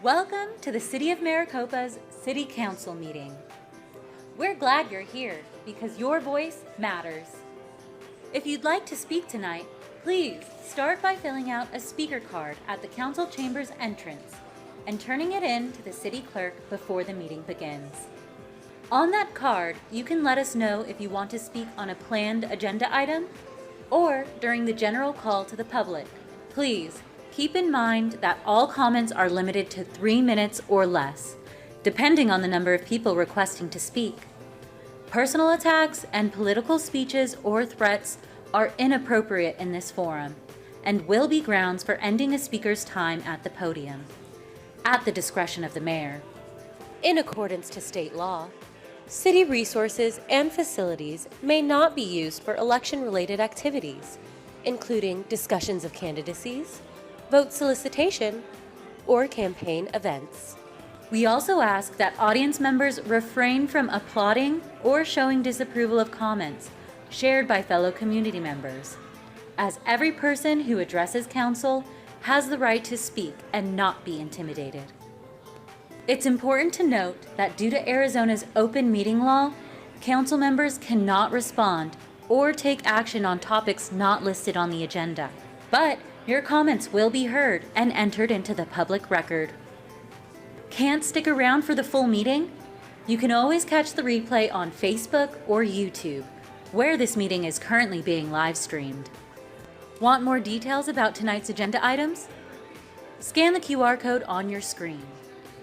Welcome to the City of Maricopa's City Council meeting. We're glad you're here because your voice matters. If you'd like to speak tonight, please start by filling out a speaker card at the council chamber's entrance and turning it in to the city clerk before the meeting begins. On that card, you can let us know if you want to speak on a planned agenda item or during the general call to the public. Please keep in mind that all comments are limited to 3 minutes or less, depending on the number of people requesting to speak. Personal attacks and political speeches or threats are inappropriate in this forum and will be grounds for ending a speaker's time at the podium, at the discretion of the mayor. In accordance to state law, city resources and facilities may not be used for election-related activities, including discussions of candidacies, vote solicitation, or campaign events. We also ask that audience members refrain from applauding or showing disapproval of comments shared by fellow community members, as every person who addresses council has the right to speak and not be intimidated. It's important to note that due to Arizona's open meeting law, council members cannot respond or take action on topics not listed on the agenda. But your comments will be heard and entered into the public record. Can't stick around for the full meeting? You can always catch the replay on Facebook or YouTube, where this meeting is currently being live streamed. Want more details about tonight's agenda items? Scan the QR code on your screen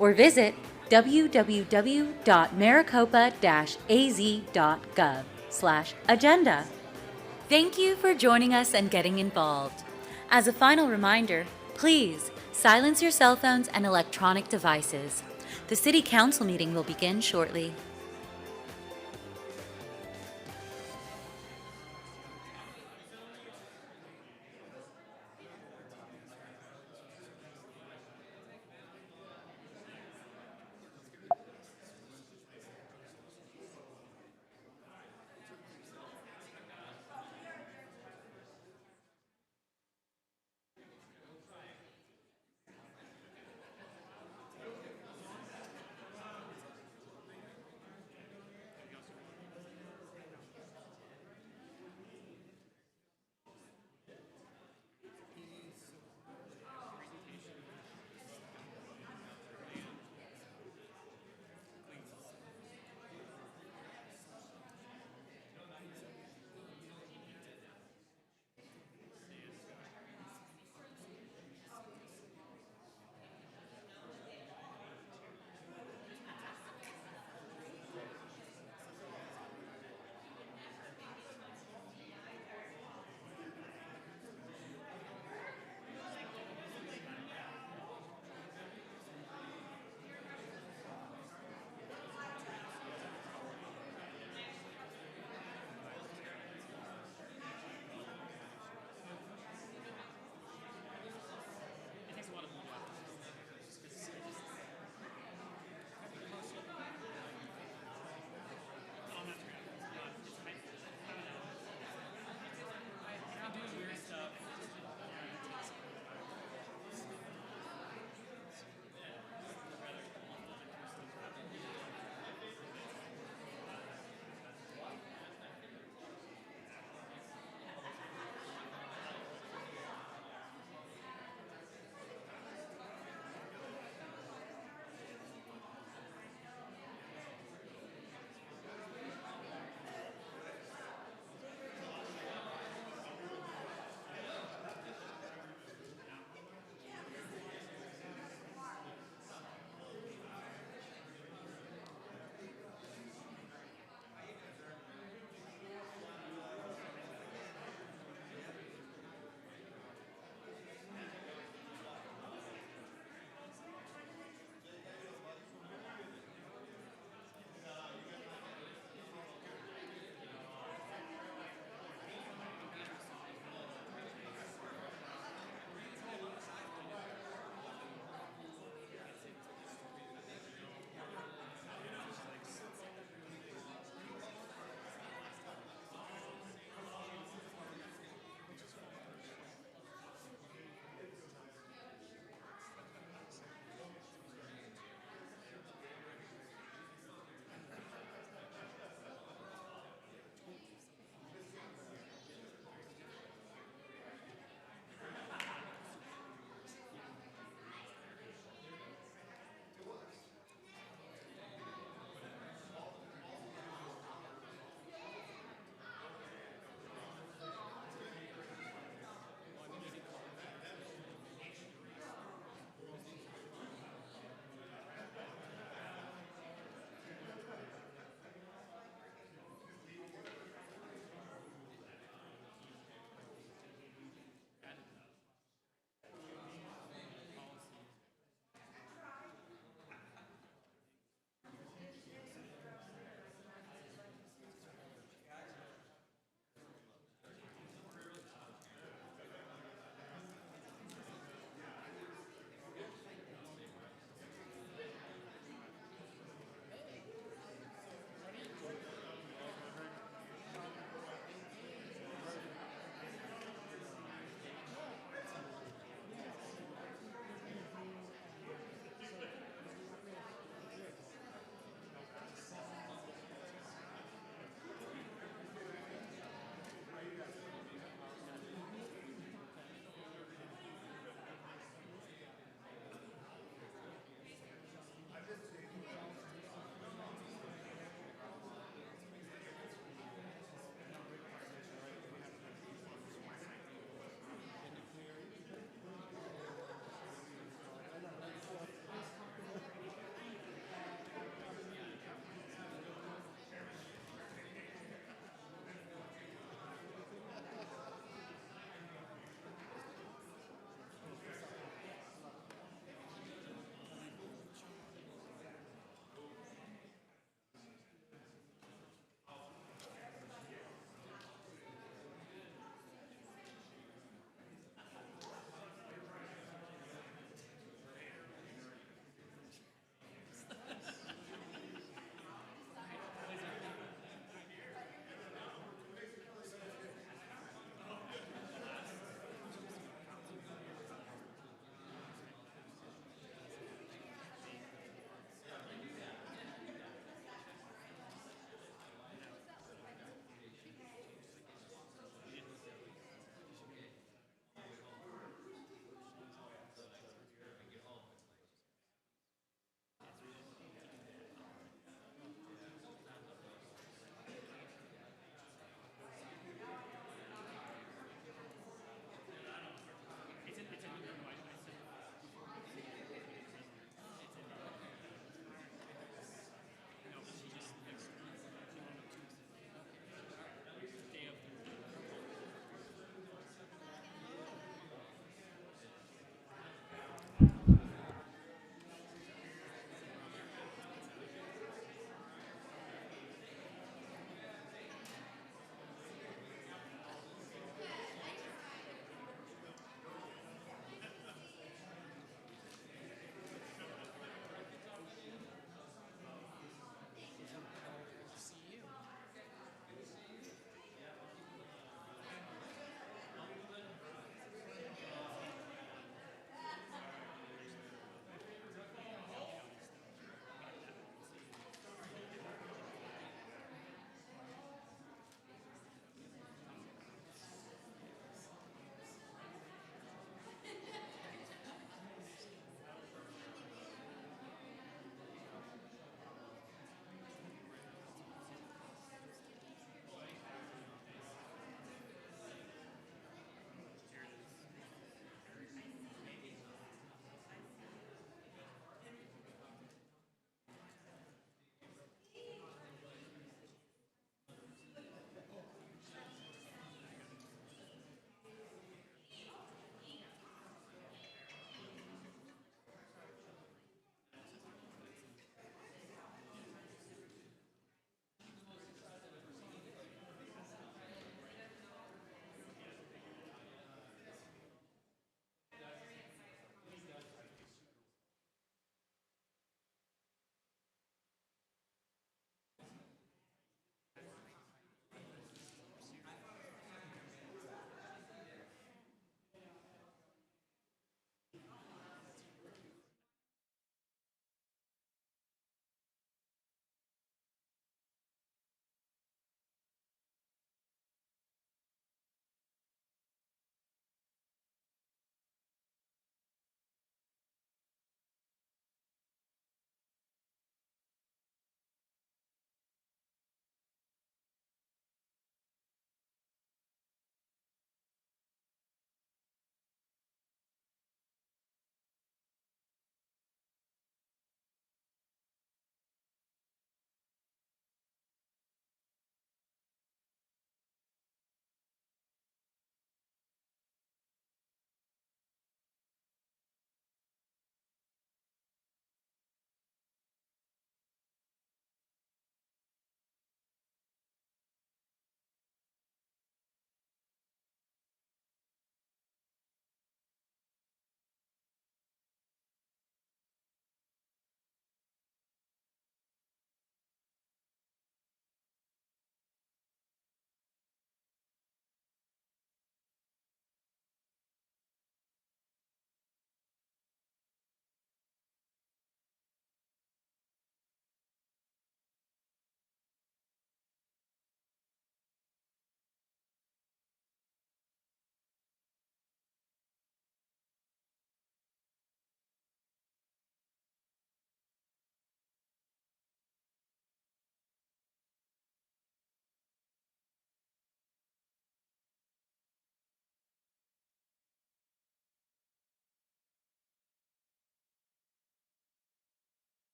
or visit www.maricopa-az.gov/agenda. Thank you for joining us and getting involved. As a final reminder, please silence your cell phones and electronic devices. The City Council meeting will begin shortly.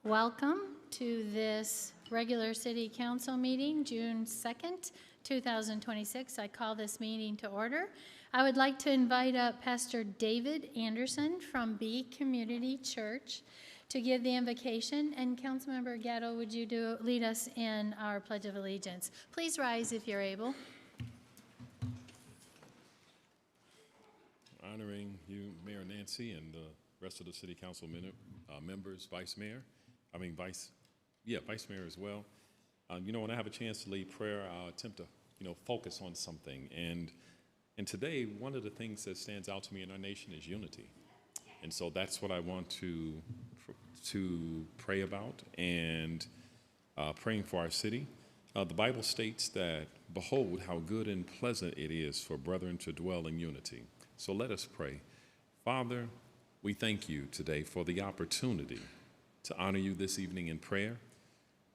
Welcome to this regular City Council meeting, June 2nd, 2026. I call this meeting to order. I would like to invite up Pastor David Anderson from B Community Church to give the invocation. And Councilmember Gatto, would you lead us in our Pledge of Allegiance? Please rise if you're able. Honoring you, Mayor Nancy, and the rest of the City Council members, Vice Mayor as well. When I have a chance to lead prayer, I'll attempt to, focus on something. And today, one of the things that stands out to me in our nation is unity. And so that's what I want to pray about and praying for our city. The Bible states that, behold, how good and pleasant it is for brethren to dwell in unity. So let us pray. Father, we thank you today for the opportunity to honor you this evening in prayer.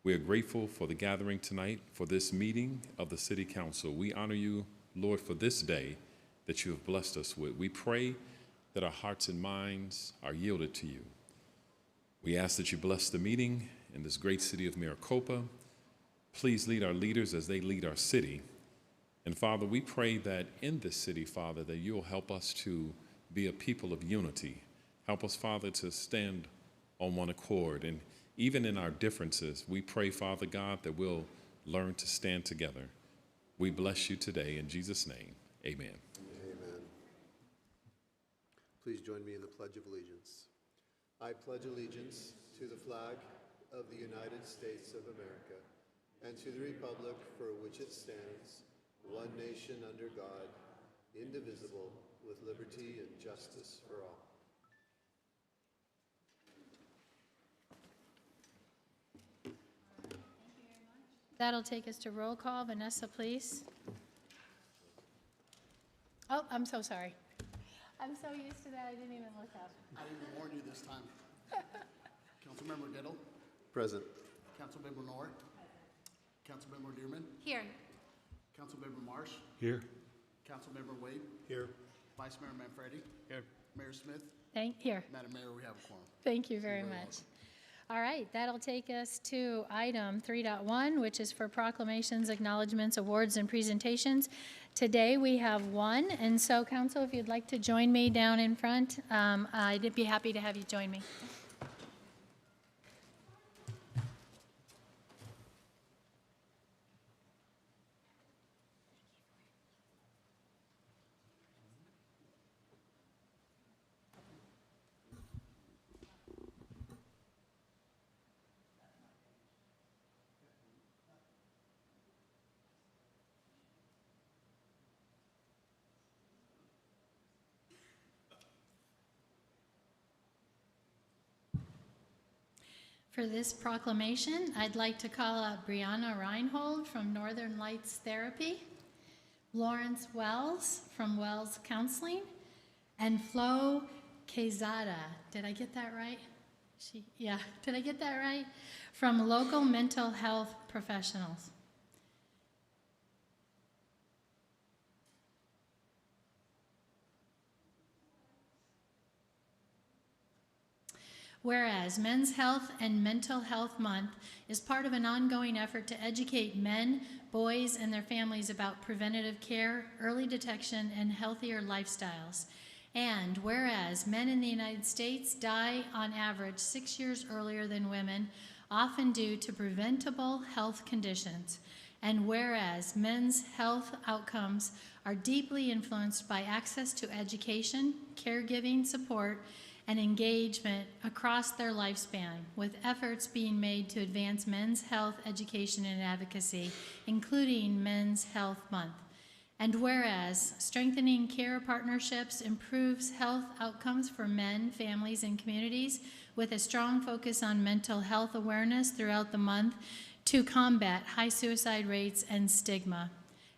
We are grateful for the gathering tonight, for this meeting of the City Council. We honor you, Lord, for this day that you have blessed us with. We pray that our hearts and minds are yielded to you. We ask that you bless the meeting in this great city of Maricopa. Please lead our leaders as they lead our city. And Father, we pray that in this city, Father, that you'll help us to be a people of unity. Help us, Father, to stand on one accord. And even in our differences, we pray, Father God, that we'll learn to stand together. We bless you today in Jesus' name. Amen. Amen. Please join me in the Pledge of Allegiance. I pledge allegiance to the flag of the United States of America and to the republic for which it stands, one nation under God, indivisible, with liberty and justice for all. That'll take us to roll call. Vanessa, please. Oh, I'm so sorry. I'm so used to that, I didn't even look up. I didn't warn you this time. Councilmember Gettle. Present. Councilmember Noor. Councilmember Dearman. Here. Councilmember Marsh. Here. Councilmember Wade. Here. Vice Mayor Manfredi. Here. Mayor Smith. Here. Madam Mayor, we have a quorum. Thank you very much. All right, that'll take us to item 3.1, which is for proclamations, acknowledgements, awards, and presentations. Today we have one, and so Council, if you'd like to join me down in front, I'd be happy to have you join me. For this proclamation, I'd like to call out Brianna Reinhold from Northern Lights Therapy, Lawrence Wells from Wells Counseling, and Flo Quezada. Did I get that right? Did I get that right? From Local Mental Health Professionals. Whereas Men's Health and Mental Health Month is part of an ongoing effort to educate men, boys, and their families about preventative care, early detection, and healthier lifestyles. And whereas men in the United States die on average 6 years earlier than women, often due to preventable health conditions. And whereas men's health outcomes are deeply influenced by access to education, caregiving support, and engagement across their lifespan, with efforts being made to advance men's health education and advocacy, including Men's Health Month. And whereas strengthening care partnerships improves health outcomes for men, families, and communities, with a strong focus on mental health awareness throughout the month to combat high suicide rates and stigma.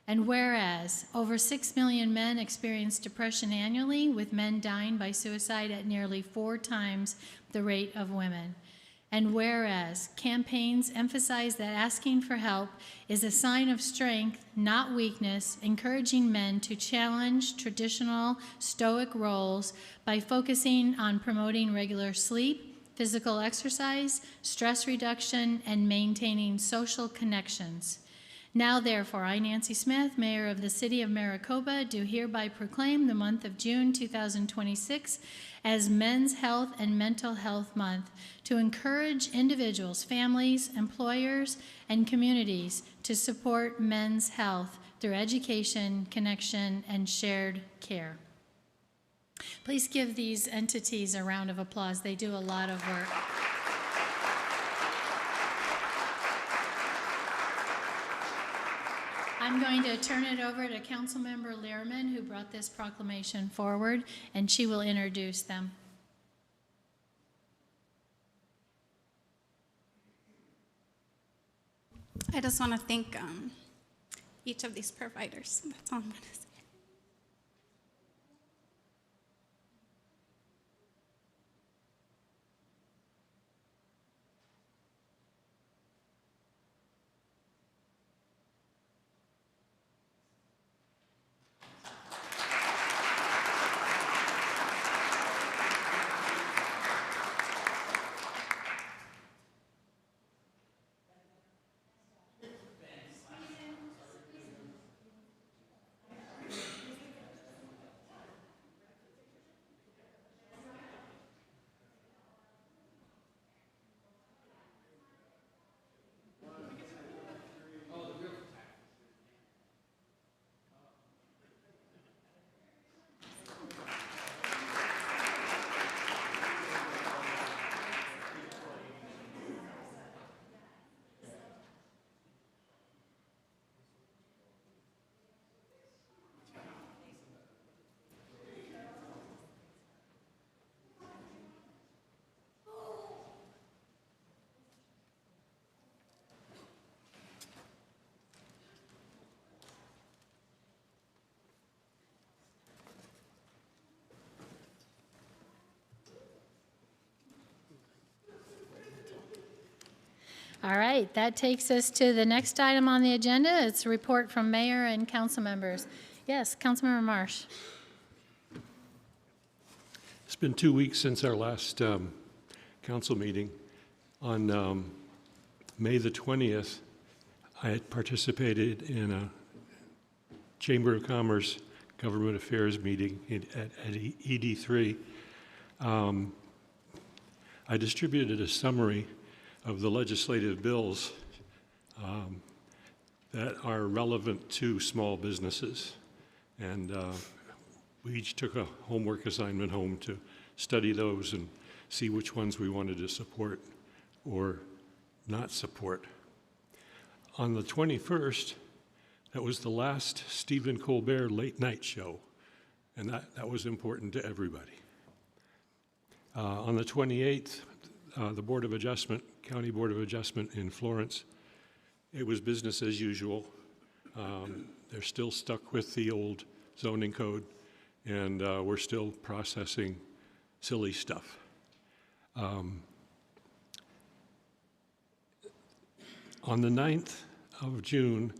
And whereas over 6 million men experience depression annually, with men dying by suicide at nearly 4 times the rate of women. And whereas campaigns emphasize that asking for help is a sign of strength, not weakness, encouraging men to challenge traditional stoic roles by focusing on promoting regular sleep, physical exercise, stress reduction, and maintaining social connections. Now therefore, I, Nancy Smith, Mayor of the City of Maricopa, do hereby proclaim the month of June 2026 as Men's Health and Mental Health Month to encourage individuals, families, employers, and communities to support men's health through education, connection, and shared care. Please give these entities a round of applause. They do a lot of work. I'm going to turn it over to Councilmember Lehrman, who brought this proclamation forward, and she will introduce them. I just want to thank each of these providers. That's all I'm going to say. All right, that takes us to the next item on the agenda. It's a report from mayor and council members. Yes, Councilmember Marsh. It's been 2 weeks since our last council meeting. On May the 20th, I had participated in a Chamber of Commerce Government Affairs meeting at ED3. I distributed a summary of the legislative bills that are relevant to small businesses. And we each took a homework assignment home to study those and see which ones we wanted to support or not support. On the 21st, that was the last Stephen Colbert late night show, and that was important to everybody. On the 28th, the Board of Adjustment, County Board of Adjustment in Florence, it was business as usual. They're still stuck with the old zoning code, and we're still processing silly stuff. On the 9th of June,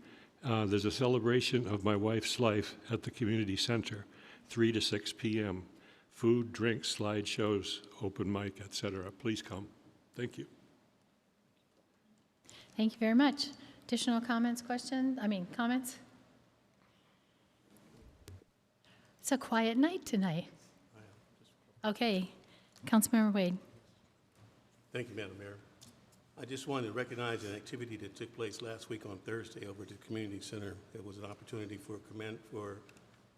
there's a celebration of my wife's life at the community center, 3 to 6 p.m. Food, drinks, slideshows, open mic, etc. Please come. Thank you. Thank you very much. Additional comments, questions? Comments? It's a quiet night tonight. Okay, Councilmember Wade. Thank you, Madam Mayor. I just wanted to recognize an activity that took place last week on Thursday over at the community center. It was an opportunity for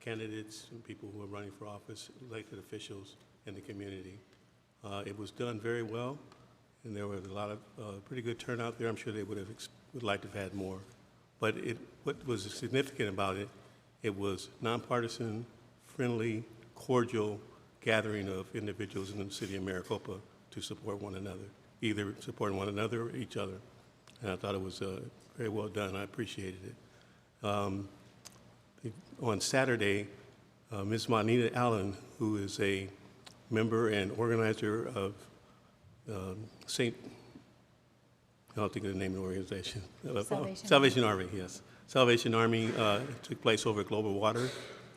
candidates and people who are running for office, elected officials in the community. It was done very well, and there was a lot of pretty good turnout there. I'm sure they would like to have had more. But what was significant about it, it was nonpartisan, friendly, cordial gathering of individuals in the city of Maricopa to support one another, either supporting one another or each other. And I thought it was very well done. I appreciated it. On Saturday, Ms. Monita Allen, who is a member and organizer of I'll think of the name of the organization. Salvation Army, yes. Salvation Army took place over at Global Water.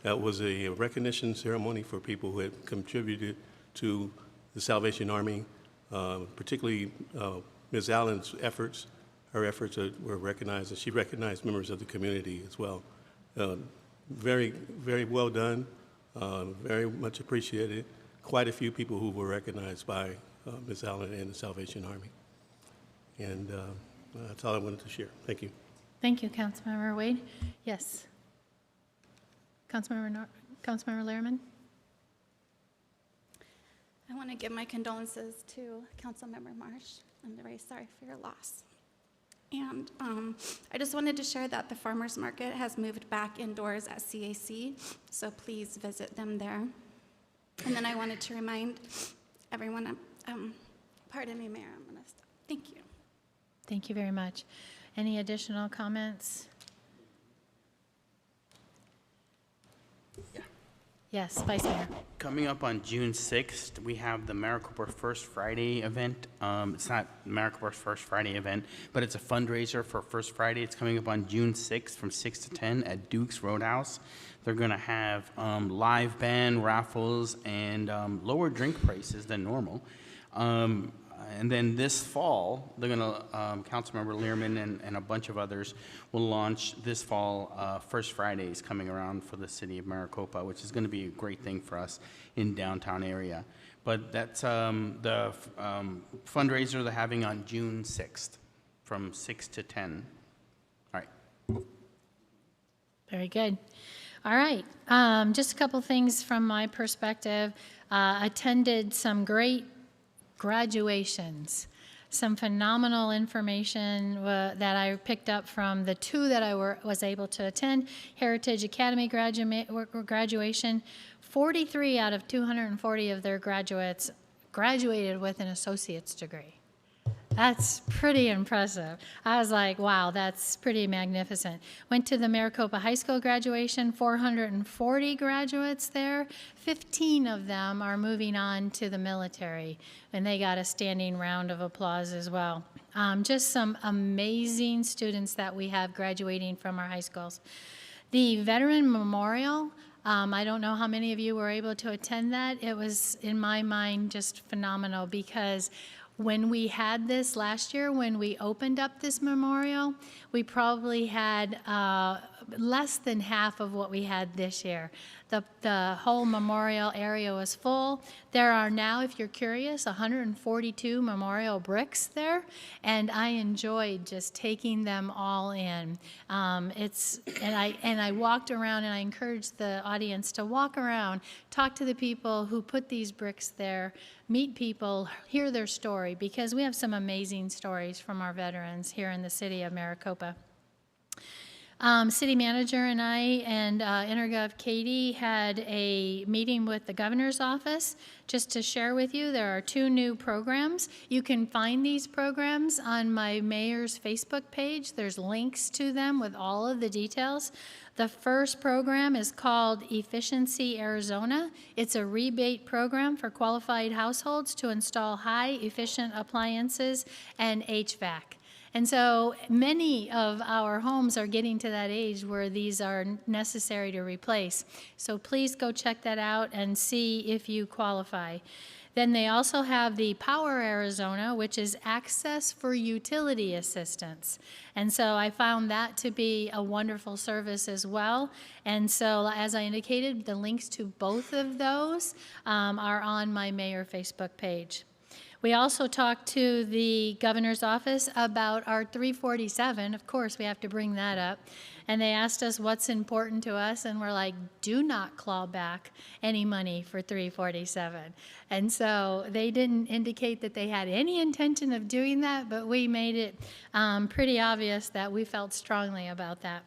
That was a recognition ceremony for people who had contributed to the Salvation Army. particularly Ms. Allen's efforts. Her efforts were recognized, and she recognized members of the community as well. Very, very well done, very much appreciated. Quite a few people who were recognized by Ms. Allen and the Salvation Army. And that's all I wanted to share. Thank you. Thank you, Councilmember Wade. Yes. Councilmember Lehrman? I want to give my condolences to Councilmember Marsh. I'm very sorry for your loss. And I just wanted to share that the farmers market has moved back indoors at CAC, so please visit them there. And then I wanted to remind everyone, pardon me, Mayor, I'm going to stop. Thank you. Thank you very much. Any additional comments? Yes, Vice Mayor. Coming up on June 6th, we have the Maricopa First Friday event. It's not Maricopa's First Friday event, but it's a fundraiser for First Friday. It's coming up on June 6th from 6 to 10 at Duke's Roadhouse. They're going to have live band, raffles, and lower drink prices than normal. And then this fall, they're going to, Councilmember Lehrman and a bunch of others will launch this fall First Fridays coming around for the city of Maricopa, which is going to be a great thing for us in downtown area. But that's the fundraiser they're having on June 6th from 6 to 10. All right. Very good. All right. Just a couple things from my perspective. Attended some great graduations, some phenomenal information that I picked up from the two that I was able to attend. Heritage Academy graduation, 43 out of 240 of their graduates graduated with an associate's degree. That's pretty impressive. I was like, wow, that's pretty magnificent. Went to the Maricopa High School graduation, 440 graduates there. 15 of them are moving on to the military, and they got a standing round of applause as well. Just some amazing students that we have graduating from our high schools. The Veteran Memorial, I don't know how many of you were able to attend that. It was, in my mind, just phenomenal because when we had this last year, when we opened up this memorial, we probably had less than half of what we had this year. The whole memorial area was full. There are now, if you're curious, 142 memorial bricks there, and I enjoyed just taking them all in. And I walked around, and I encouraged the audience to walk around, talk to the people who put these bricks there, meet people, hear their story, because we have some amazing stories from our veterans here in the city of Maricopa. City manager and I and Intergov Katie had a meeting with the governor's office. Just to share with you, there are 2 new programs. You can find these programs on my mayor's Facebook page. There's links to them with all of the details. The first program is called Efficiency Arizona. It's a rebate program for qualified households to install high efficient appliances and HVAC. And so many of our homes are getting to that age where these are necessary to replace. So please go check that out and see if you qualify. Then they also have the Power Arizona, which is access for utility assistance. And so I found that to be a wonderful service as well. And so as I indicated, the links to both of those are on my mayor Facebook page. We also talked to the governor's office about our 347. Of course, we have to bring that up. And they asked us what's important to us, and we're like, do not claw back any money for 347. And so they didn't indicate that they had any intention of doing that, but we made it pretty obvious that we felt strongly about that.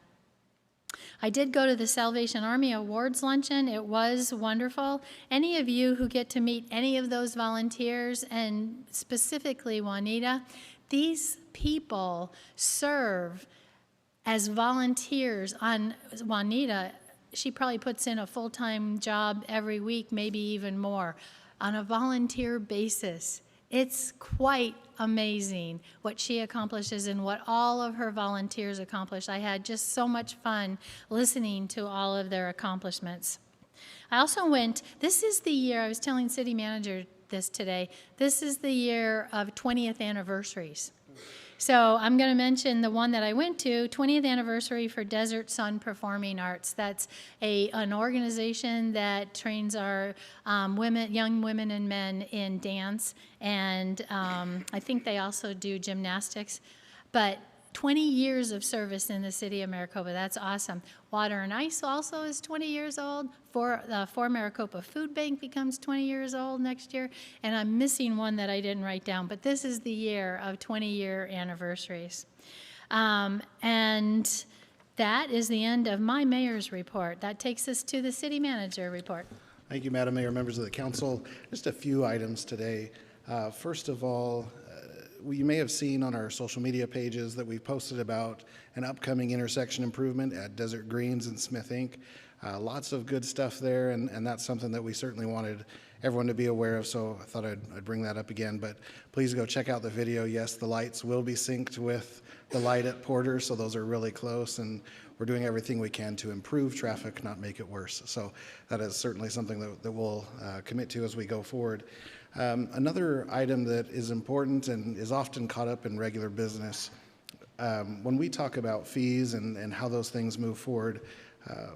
I did go to the Salvation Army Awards Luncheon. It was wonderful. Any of you who get to meet any of those volunteers, and specifically Juanita, these people serve as volunteers on Juanita. She probably puts in a full-time job every week, maybe even more, on a volunteer basis. It's quite amazing what she accomplishes and what all of her volunteers accomplish. I had just so much fun listening to all of their accomplishments. I also went, this is the year, I was telling city manager this today. This is the year of 20th anniversaries. So I'm going to mention the one that I went to, 20th anniversary for Desert Sun Performing Arts. That's an organization that trains our young women and men in dance, and I think they also do gymnastics. But 20 years of service in the city of Maricopa. That's awesome. Water and Ice also is 20 years old. For Maricopa Food Bank becomes 20 years old next year. And I'm missing one that I didn't write down, but this is the year of 20-year anniversaries. And that is the end of my mayor's report. That takes us to the city manager report. Thank you, Madam Mayor, members of the council. Just a few items today. First of all, you may have seen on our social media pages that we've posted about an upcoming intersection improvement at Desert Greens and Smith Inc. Lots of good stuff there, and that's something that we certainly wanted everyone to be aware of, so I thought I'd bring that up again. But please go check out the video. Yes, the lights will be synced with the light at Porter, so those are really close, and we're doing everything we can to improve traffic, not make it worse. So that is certainly something that we'll commit to as we go forward. Another item that is important and is often caught up in regular business, when we talk about fees and how those things move forward,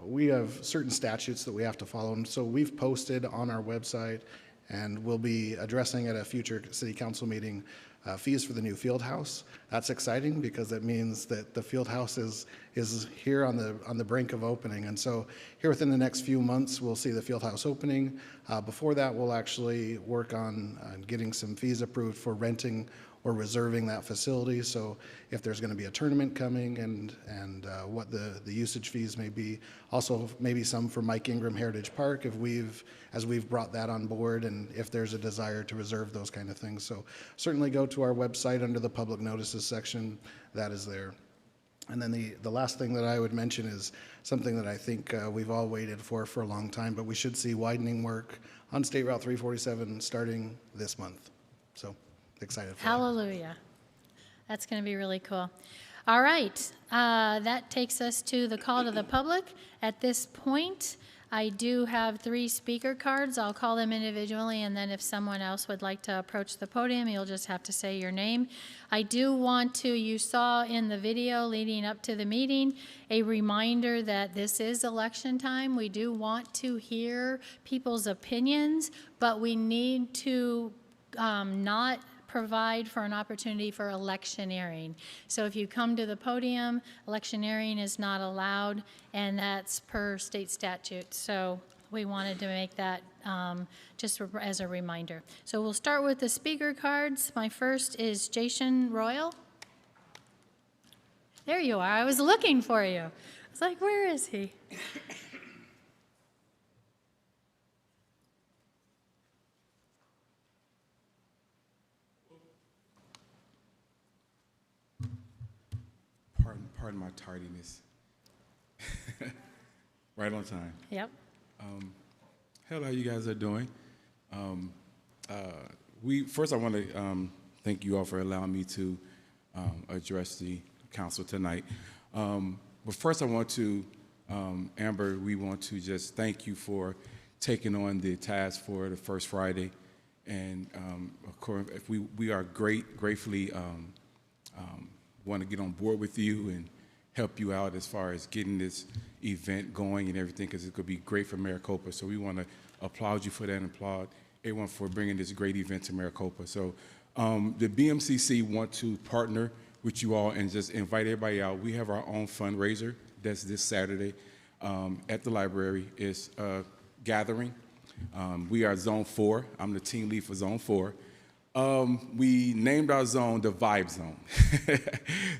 we have certain statutes that we have to follow. And so we've posted on our website, and we'll be addressing at a future city council meeting fees for the new field house. That's exciting because it means that the field house is here on the brink of opening. And so here within the next few months, we'll see the field house opening. Before that, we'll actually work on getting some fees approved for renting or reserving that facility. So if there's going to be a tournament coming and what the usage fees may be. Also maybe some for Mike Ingram Heritage Park as we've brought that on board, and if there's a desire to reserve those kind of things. So certainly go to our website under the public notices section. That is there. And then the last thing that I would mention is something that I think we've all waited for a long time, but we should see widening work on State Route 347 starting this month. So excited for Hallelujah. That's going to be really cool. All right. That takes us to the call to the public. At this point, I do have 3 speaker cards. I'll call them individually, and then if someone else would like to approach the podium, you'll just have to say your name. I do want to, you saw in the video leading up to the meeting, a reminder that this is election time. We do want to hear people's opinions, but we need to not provide for an opportunity for electioneering. So if you come to the podium, electioneering is not allowed, and that's per state statute. So we wanted to make that just as a reminder. So we'll start with the speaker cards. My first is Jason Royal. There you are. I was looking for you. I was like, where is he? Pardon my tardiness. Right on time. Yep. Hello, how you guys are doing? First I want to thank you all for allowing me to address the council tonight. But first I want to, Amber, we want to just thank you for taking on the task for the First Friday. And of course, if we are gratefully want to get on board with you and help you out as far as getting this event going and everything, because it could be great for Maricopa. So we want to applaud you for that and applaud everyone for bringing this great event to Maricopa. So the BMCC want to partner with you all and just invite everybody out. We have our own fundraiser that's this Saturday at the library. It's a gathering. We are Zone 4. I'm the team lead for Zone 4. We named our zone the Vibe Zone.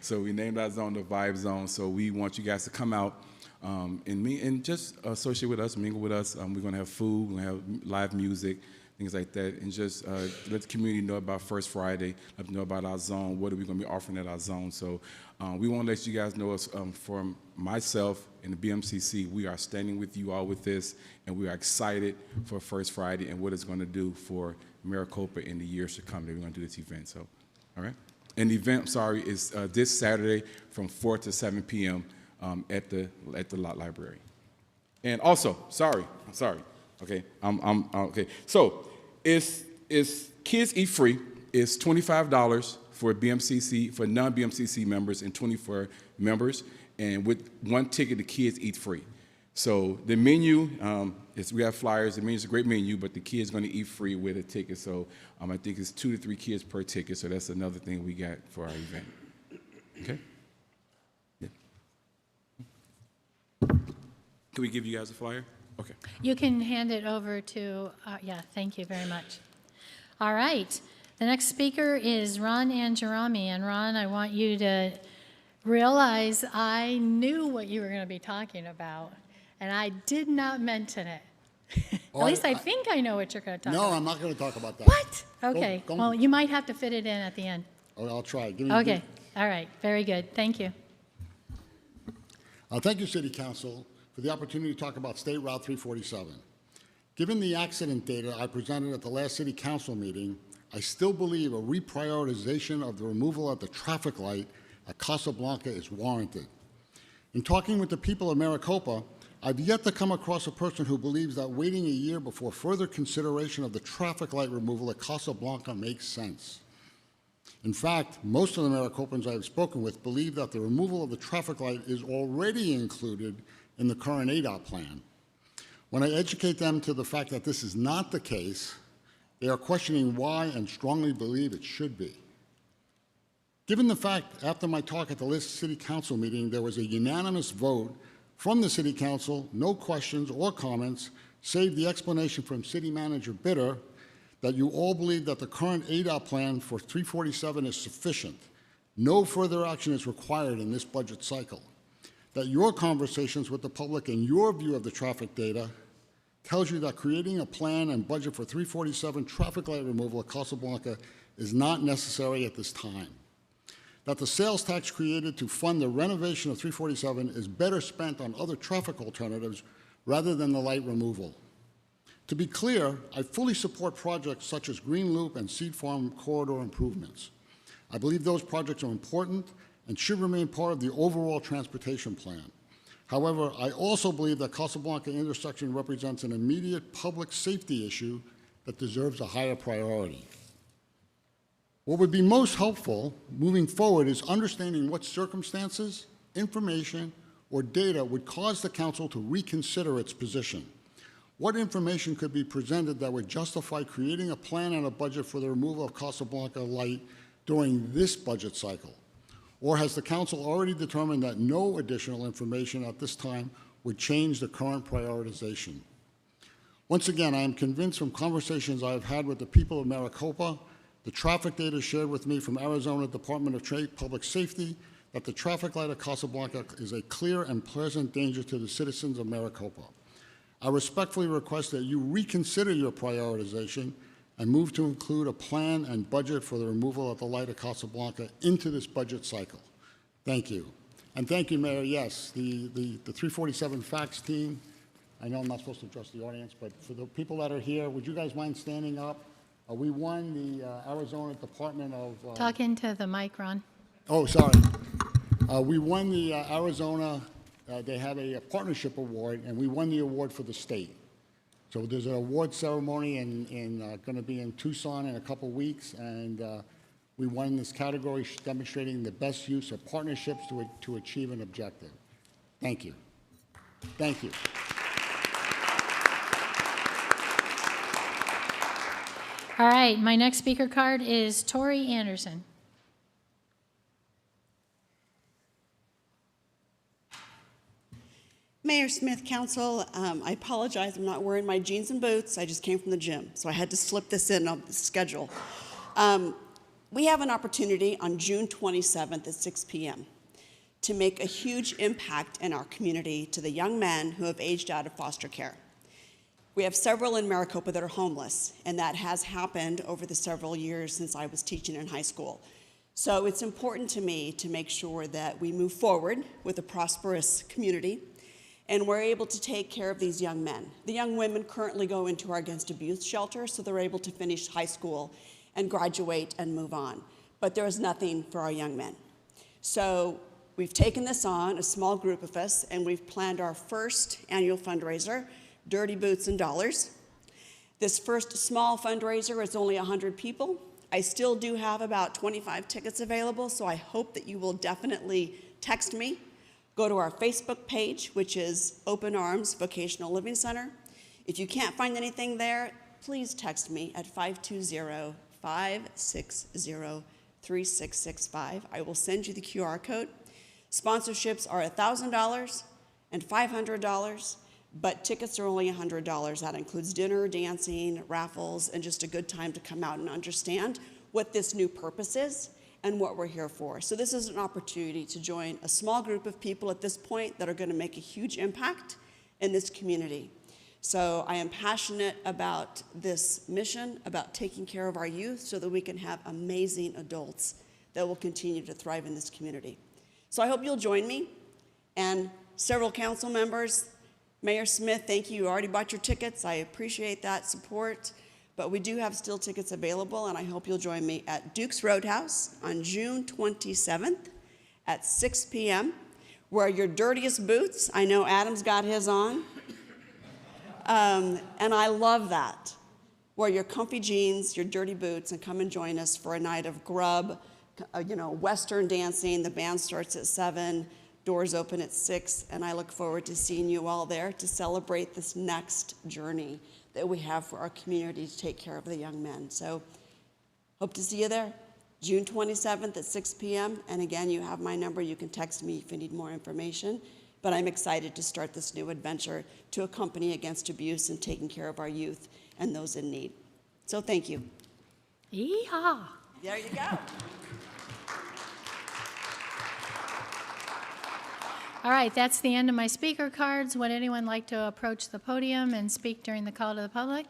So we named our zone the Vibe Zone. So we want you guys to come out and just associate with us, mingle with us. We're going to have food, we're going to have live music, things like that, and just let the community know about First Friday, let them know about our zone, what are we going to be offering at our zone. So we want to let you guys know us, from myself and the BMCC, we are standing with you all with this, and we are excited for First Friday and what it's going to do for Maricopa in the years to come that we're going to do this event. So, all right. And the event, is this Saturday from 4 to 7 p.m. At the library. And also, I'm sorry. Okay, okay. So it's It's Kids Eat Free. It's $25 for BMCC, for non-BMCC members and 24 members. And with one ticket, the kids eat free. So the menu, we have flyers. The menu is a great menu, but the kids going to eat free with a ticket. So I think it's 2 to 3 kids per ticket. So that's another thing we got for our event. Okay? Yeah. Can we give you guys a flyer? Okay. You can hand it over to, yeah, thank you very much. All right. The next speaker is Ron Angerami. And Ron, I want you to realize I knew what you were going to be talking about, and I did not mention it. At least I think I know what you're going to talk about. No, I'm not going to talk about that. What? Okay. Go- Well, you might have to fit it in at the end. Oh, I'll try. Okay. All right. Very good. Thank you. Thank you, City Council, for the opportunity to talk about State Route 347. Given the accident data I presented at the last City Council meeting, I still believe a reprioritization of the removal of the traffic light at Casablanca is warranted. In talking with the people of Maricopa, I've yet to come across a person who believes that waiting a year before further consideration of the traffic light removal at Casablanca makes sense. In fact, most of the Maricopans I have spoken with believe that the removal of the traffic light is already included in the current ADOT plan. When I educate them to the fact that this is not the case, they are questioning why and strongly believe it should be. Given the fact, after my talk at the last City Council meeting, there was a unanimous vote from the City Council, no questions or comments, save the explanation from City Manager Bitter that you all believe that the current ADOT plan for 347 is sufficient. No further action is required in this budget cycle. That your conversations with the public and your view of the traffic data tells you that creating a plan and budget for 347 traffic light removal at Casablanca is not necessary at this time. That the sales tax created to fund the renovation of 347 is better spent on other traffic alternatives rather than the light removal. To be clear, I fully support projects such as Green Loop and Seed Farm corridor improvements. I believe those projects are important and should remain part of the overall transportation plan. However, I also believe that Casablanca intersection represents an immediate public safety issue that deserves a higher priority. What would be most helpful moving forward is understanding what circumstances, information, or data would cause the council to reconsider its position. What information could be presented that would justify creating a plan and a budget for the removal of Casablanca light during this budget cycle? Or has the council already determined that no additional information at this time would change the current prioritization? Once again, I am convinced from conversations I have had with the people of Maricopa, the traffic data shared with me from Arizona Department of Trade Public Safety, that the traffic light at Casablanca is a clear and present danger to the citizens of Maricopa. I respectfully request that you reconsider your prioritization and move to include a plan and budget for the removal of the light at Casablanca into this budget cycle. Thank you. And thank you, Mayor. Yes, the 347 fax team, I know I'm not supposed to address the audience, but for the people that are here, would you guys mind standing up? We won the Arizona Department of... Talk into the mic, Ron. Oh, sorry. We won the Arizona, they have a partnership award, and we won the award for the state. So there's an award ceremony going to be in Tucson in a couple weeks, and we won this category demonstrating the best use of partnerships to achieve an objective. Thank you. Thank you. All right, my next speaker card is Tori Anderson. Mayor Smith, Council, I apologize, I'm not wearing my jeans and boots. I just came from the gym, so I had to slip this in on the schedule. We have an opportunity on June 27th at 6 p.m. to make a huge impact in our community to the young men who have aged out of foster care. We have several in Maricopa that are homeless, and that has happened over the several years since I was teaching in high school. So it's important to me to make sure that we move forward with a prosperous community, and we're able to take care of these young men. The young women currently go into our Against Abuse shelter, so they're able to finish high school and graduate and move on. But there is nothing for our young men. So we've taken this on, a small group of us, and we've planned our first annual fundraiser, Dirty Boots and Dollars. This first small fundraiser is only 100 people. I still do have about 25 tickets available, so I hope that you will definitely text me. Go to our Facebook page, which is Open Arms Vocational Living Center. If you can't find anything there, please text me at 520-560-3665. I will send you the QR code. Sponsorships are $1,000 and $500. But tickets are only $100. That includes dinner, dancing, raffles, and just a good time to come out and understand what this new purpose is and what we're here for. So this is an opportunity to join a small group of people at this point that are going to make a huge impact in this community. So I am passionate about this mission, about taking care of our youth so that we can have amazing adults that will continue to thrive in this community. So I hope you'll join me, and several council members. Mayor Smith, thank you. You already bought your tickets. I appreciate that support. But we do have still tickets available, and I hope you'll join me at Duke's Roadhouse on June 27th at 6 p.m. Wear your dirtiest boots. I know Adam's got his on. And I love that. Wear your comfy jeans, your dirty boots, and come and join us for a night of grub, Western dancing. The band starts at 7. Doors open at 6, and I look forward to seeing you all there to celebrate this next journey that we have for our community to take care of the young men. So hope to see you there, June 27th at 6 p.m. And again, you have my number. You can text me if you need more information. But I'm excited to start this new adventure to accompany against abuse and taking care of our youth and those in need. So thank you. Yeehaw. There you go. All right, that's the end of my speaker cards. Would anyone like to approach the podium and speak during the call to the public?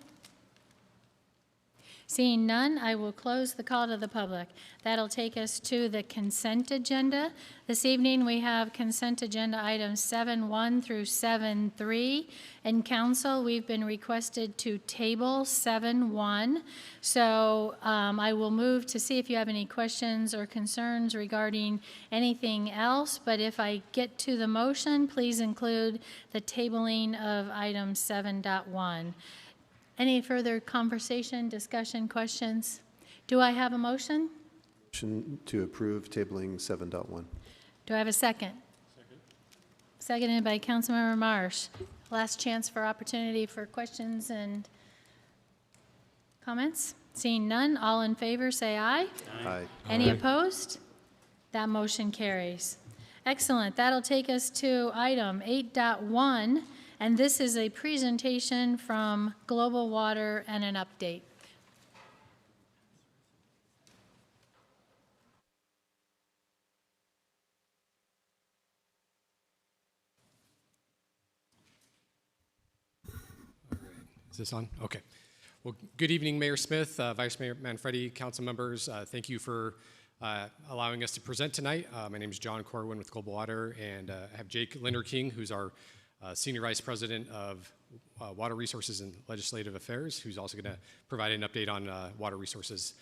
Seeing none, I will close the call to the public. That'll take us to the consent agenda. This evening, we have consent agenda items 7.1 through 7.3. In council, we've been requested to table 7.1. So I will move to see if you have any questions or concerns regarding anything else. But if I get to the motion, please include the tabling of item 7.1. Any further conversation, discussion, questions? Do I have a motion? Motion to approve tabling 7.1. Do I have a second? Second. Seconded by Councilmember Marsh. Last chance for opportunity for questions and comments. Seeing none, all in favor say aye. Aye. Any opposed? That motion carries. Excellent. That'll take us to item 8.1. And this is a presentation from Global Water and an update. Is this on? Okay. Well, good evening, Mayor Smith, Vice Mayor Manfredi, council members. Thank you for allowing us to present tonight. My name is John Corwin with Global Water, and I have Jake Linder-King, who's our Senior Vice President of Water Resources and Legislative Affairs, who's also going to provide an update on water resources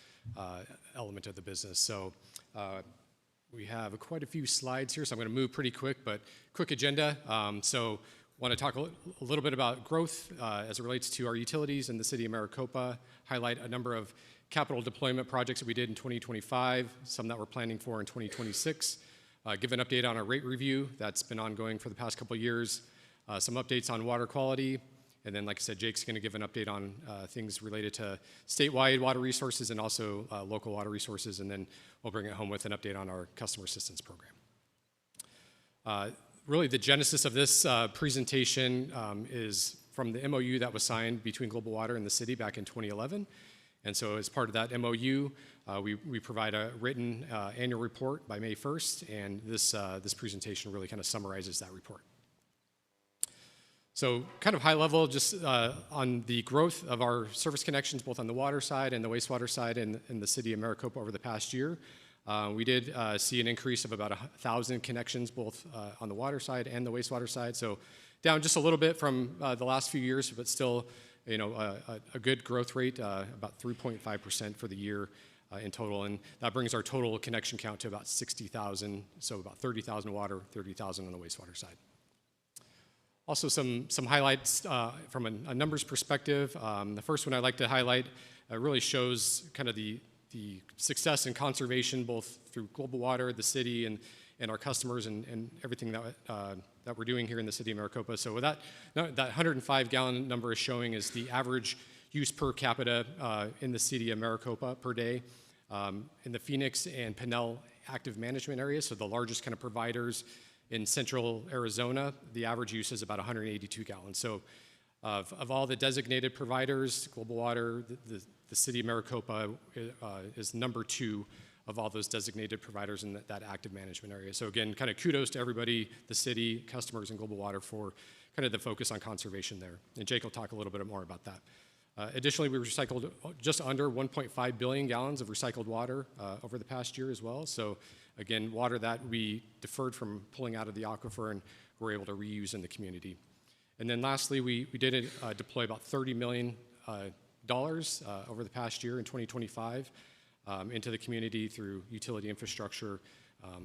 element of the business. So we have quite a few slides here, so I'm going to move pretty quick, but quick agenda. So want to talk a little bit about growth as it relates to our utilities in the city of Maricopa, highlight a number of capital deployment projects that we did in 2025, some that we're planning for in 2026, give an update on our rate review that's been ongoing for the past couple of years, some updates on water quality, and then, like I said, Jake's going to give an update on things related to statewide water resources and also local water resources, and then we'll bring it home with an update on our customer assistance program. Really, the genesis of this presentation is from the MOU that was signed between Global Water and the city back in 2011. And so as part of that MOU, we provide a written annual report by May 1st, and this presentation really kind of summarizes that report. So kind of high level, just on the growth of our service connections, both on the water side and the wastewater side in the city of Maricopa over the past year. We did see an increase of about 1,000 connections, both on the water side and the wastewater side. So down just a little bit from the last few years, but still, a good growth rate, about 3.5% for the year in total. And that brings our total connection count to about 60,000. So about 30,000 water, 30,000 on the wastewater side. Also some highlights from a numbers perspective. The first one I'd like to highlight really shows kind of the success in conservation, both through Global Water, the city, and our customers, and everything that we're doing here in the city of Maricopa. So with that 105-gallon number is showing is the average use per capita in the city of Maricopa per day. In the Phoenix and Pinell active management areas, so the largest kind of providers in central Arizona, the average use is about 182 gallons. So of all the designated providers, Global Water, the city of Maricopa is number 2 of all those designated providers in that active management area. So again, kind of kudos to everybody, the city, customers, and Global Water for kind of the focus on conservation there. And Jake will talk a little bit more about that. Additionally, we recycled just under 1.5 billion gallons of recycled water over the past year as well. So again, water that we deferred from pulling out of the aquifer and we're able to reuse in the community. And then lastly, we did deploy about $30 million over the past year in 2025 into the community through utility infrastructure.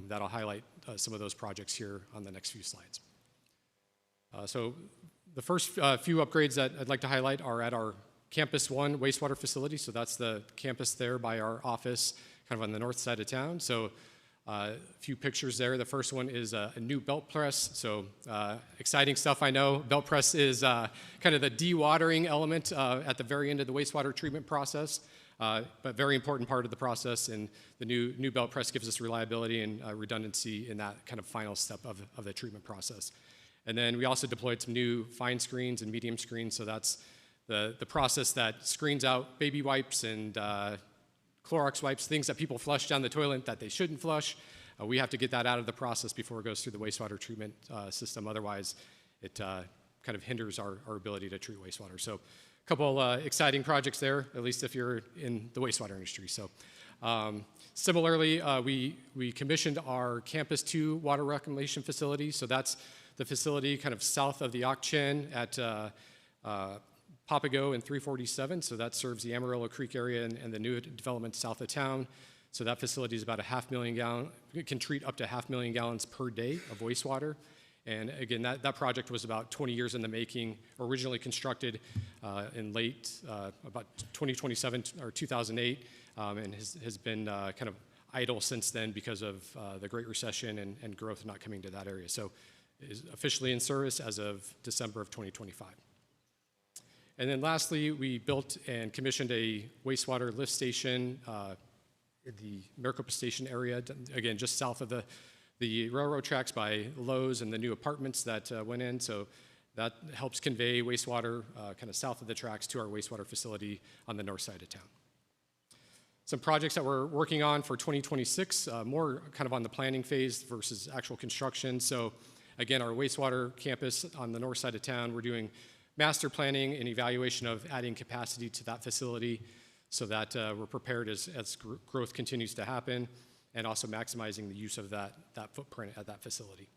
That'll highlight some of those projects here on the next few slides. So the first few upgrades that I'd like to highlight are at our Campus 1 wastewater facility. So that's the campus there by our office, kind of on the north side of town. So a few pictures there. The first one is a new belt press. So exciting stuff, I know. Belt press is kind of the dewatering element at the very end of the wastewater treatment process, but very important part of the process. And the new belt press gives us reliability and redundancy in that kind of final step of the treatment process. And then we also deployed some new fine screens and medium screens. So that's the process that screens out baby wipes and Clorox wipes, things that people flush down the toilet that they shouldn't flush. We have to get that out of the process before it goes through the wastewater treatment system. Otherwise, it kind of hinders our ability to treat wastewater. So a couple exciting projects there, at least if you're in the wastewater industry. So similarly, we commissioned our Campus 2 water reclamation facility. So that's the facility kind of south of the Ak-Chin at Papago and 347, so that serves the Amarillo Creek area and the new development south of town. So that facility is about 500,000 gallons, it can treat up to 500,000 gallons per day of wastewater. And again, that project was about 20 years in the making, originally constructed in late, about 2027 or 2008, and has been kind of idle since then because of the Great Recession and growth not coming to that area. So it is officially in service as of December of 2025. And then lastly, we built and commissioned a wastewater lift station in the Maricopa Station area, again, just south of the railroad tracks by Lowe's and the new apartments that went in. So that helps convey wastewater kind of south of the tracks to our wastewater facility on the north side of town. Some projects that we're working on for 2026, more kind of on the planning phase versus actual construction. So again, our wastewater campus on the north side of town, we're doing master planning and evaluation of adding capacity to that facility so that we're prepared as growth continues to happen, and also maximizing the use of that footprint at that facility.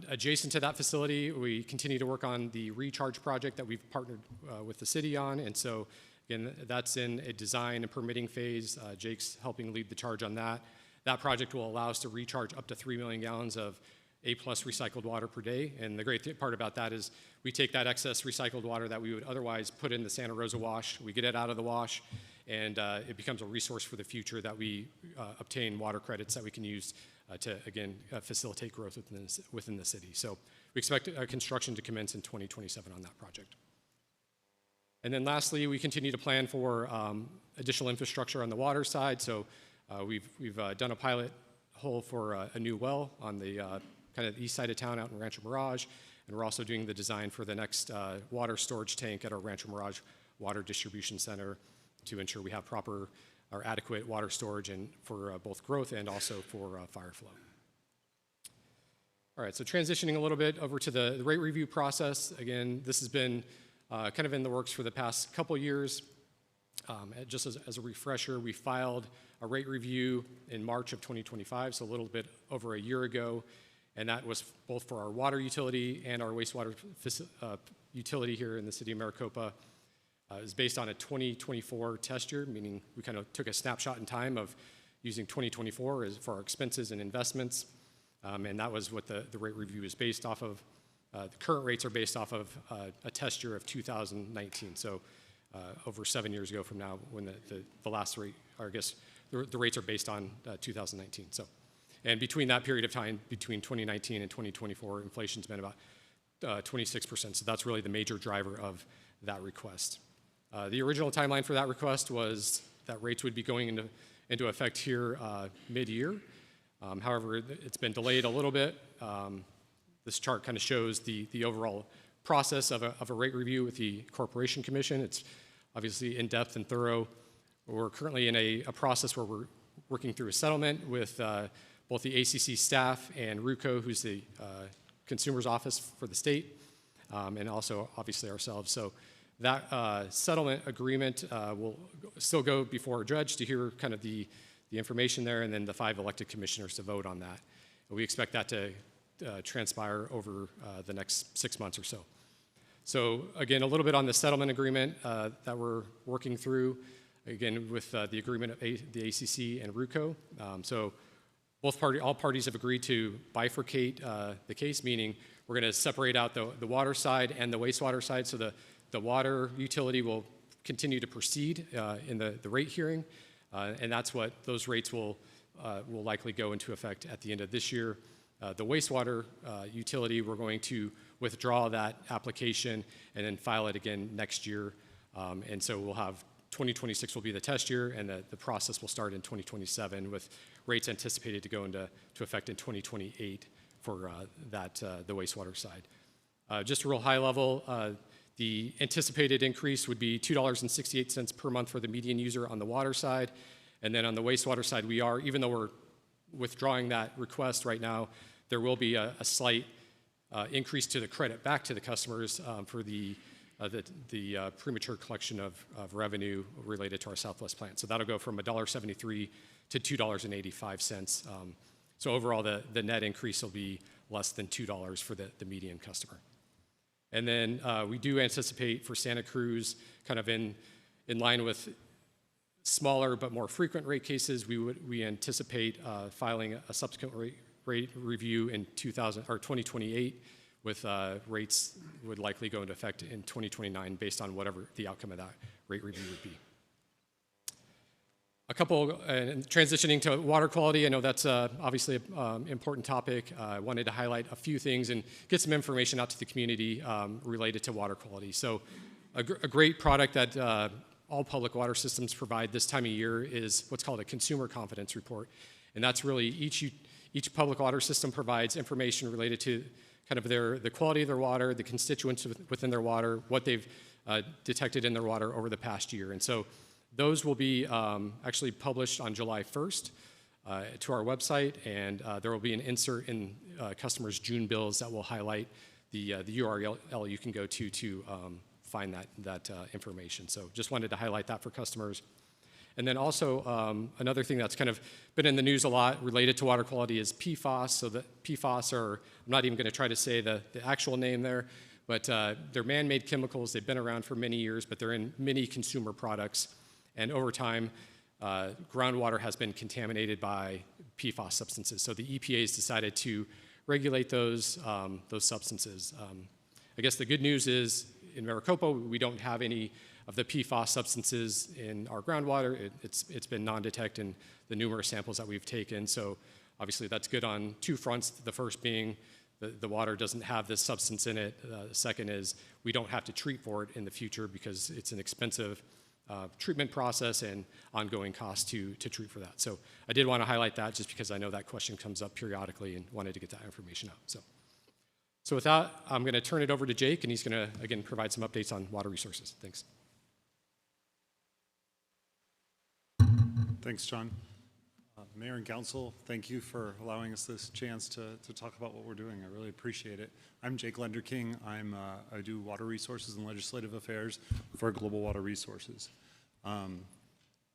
Adjacent to that facility, we continue to work on the recharge project that we've partnered with the city on, and so again, that's in a design and permitting phase. Jake's helping lead the charge on that. That project will allow us to recharge up to 3 million gallons of A+ recycled water per day. And the great part about that is we take that excess recycled water that we would otherwise put in the Santa Rosa wash, we get it out of the wash, and it becomes a resource for the future that we obtain water credits that we can use to, again, facilitate growth within the city. So we expect construction to commence in 2027 on that project. And then lastly, we continue to plan for additional infrastructure on the water side. So we've done a pilot hole for a new well on the kind of east side of town out in Rancho Mirage, and we're also doing the design for the next water storage tank at our Rancho Mirage Water Distribution Center to ensure we have proper or adequate water storage and for both growth and also for fire flow. All right, so transitioning a little bit over to the rate review process. Again, this has been kind of in the works for the past couple years. Just as a refresher, we filed a rate review in March of 2025, so a little bit over a year ago, and that was both for our water utility and our wastewater utility here in the city of Maricopa. It was based on a 2024 test year, meaning we kind of took a snapshot in time of using 2024 for our expenses and investments, and that was what the rate review is based off of. the current rates are based off of a test year of 2019, so over 7 years ago from now when the last rate, or I guess the rates are based on 2019. So, and between that period of time, between 2019 and 2024, inflation's been about 26%, so that's really the major driver of that request. The original timeline for that request was that rates would be going into effect here mid-year. However, it's been delayed a little bit. This chart kind of shows the overall process of a rate review with the Corporation Commission. It's obviously in-depth and thorough. We're currently in a process where we're working through a settlement with both the ACC staff and RUCO, who's the Consumer's Office for the state, and also obviously ourselves. So that settlement agreement will still go before a judge to hear kind of the information there, and then the 5 elected commissioners to vote on that. And we expect that to transpire over the next 6 months or so. So again, a little bit on the settlement agreement that we're working through, again, with the agreement of the ACC and RUCO. So all parties have agreed to bifurcate the case, meaning we're going to separate out the water side and the wastewater side. So the water utility will continue to proceed in the rate hearing, and that's what those rates will likely go into effect at the end of this year. The wastewater utility, we're going to withdraw that application and then file it again next year. And so we'll have 2026 will be the test year, and the process will start in 2027 with rates anticipated to go into effect in 2028 for the wastewater side. Just a real high level, the anticipated increase would be $2.68 per month for the median user on the water side. And then on the wastewater side, we are, even though we're withdrawing that request right now, there will be a slight increase to the credit back to the customers for the premature collection of revenue related to our Southwest plant. So that'll go from $1.73 to $2.85. So overall, the net increase will be less than $2 for the median customer. And then we do anticipate for Santa Cruz, kind of in line with smaller but more frequent rate cases, we anticipate filing a subsequent rate review in 2028, with rates would likely go into effect in 2029 based on whatever the outcome of that rate review would be. Transitioning to water quality, I know that's obviously an important topic. I wanted to highlight a few things and get some information out to the community related to water quality. So a great product that all public water systems provide this time of year is what's called a consumer confidence report. And that's really each public water system provides information related to kind of the quality of their water, the constituents within their water, what they've detected in their water over the past year. And so those will be actually published on July 1st to our website, and there will be an insert in customers' June bills that will highlight the URL you can go to find that information. So just wanted to highlight that for customers. And then also another thing that's kind of been in the news a lot related to water quality is PFAS. So the PFAS are, I'm not even going to try to say the actual name there, but they're man-made chemicals. They've been around for many years, but they're in many consumer products. And over time, groundwater has been contaminated by PFAS substances. So the EPA has decided to regulate those substances. I guess the good news is in Maricopa, we don't have any of the PFAS substances in our groundwater. It's been non-detect in the numerous samples that we've taken. So obviously that's good on two fronts. The first being the water doesn't have this substance in it. The second is we don't have to treat for it in the future because it's an expensive treatment process and ongoing cost to treat for that. So I did want to highlight that just because I know that question comes up periodically and wanted to get that information out. So with that, I'm going to turn it over to Jake, and he's going to, again, provide some updates on water resources. Thanks. Thanks, John. Mayor and Council, thank you for allowing us this chance to talk about what we're doing. I really appreciate it. I'm Jake Lenderking. I do water resources and legislative affairs for Global Water Resources.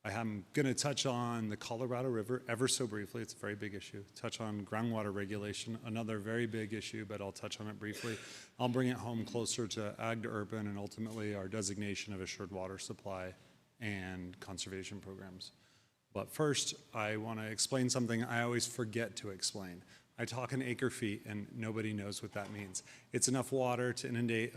I am going to touch on the Colorado River ever so briefly. It's a very big issue. Touch on groundwater regulation, another very big issue, but I'll touch on it briefly. I'll bring it home closer to ag to urban and ultimately our designation of assured water supply and conservation programs. But first, I want to explain something I always forget to explain. I talk in acre feet, and nobody knows what that means. It's enough water to inundate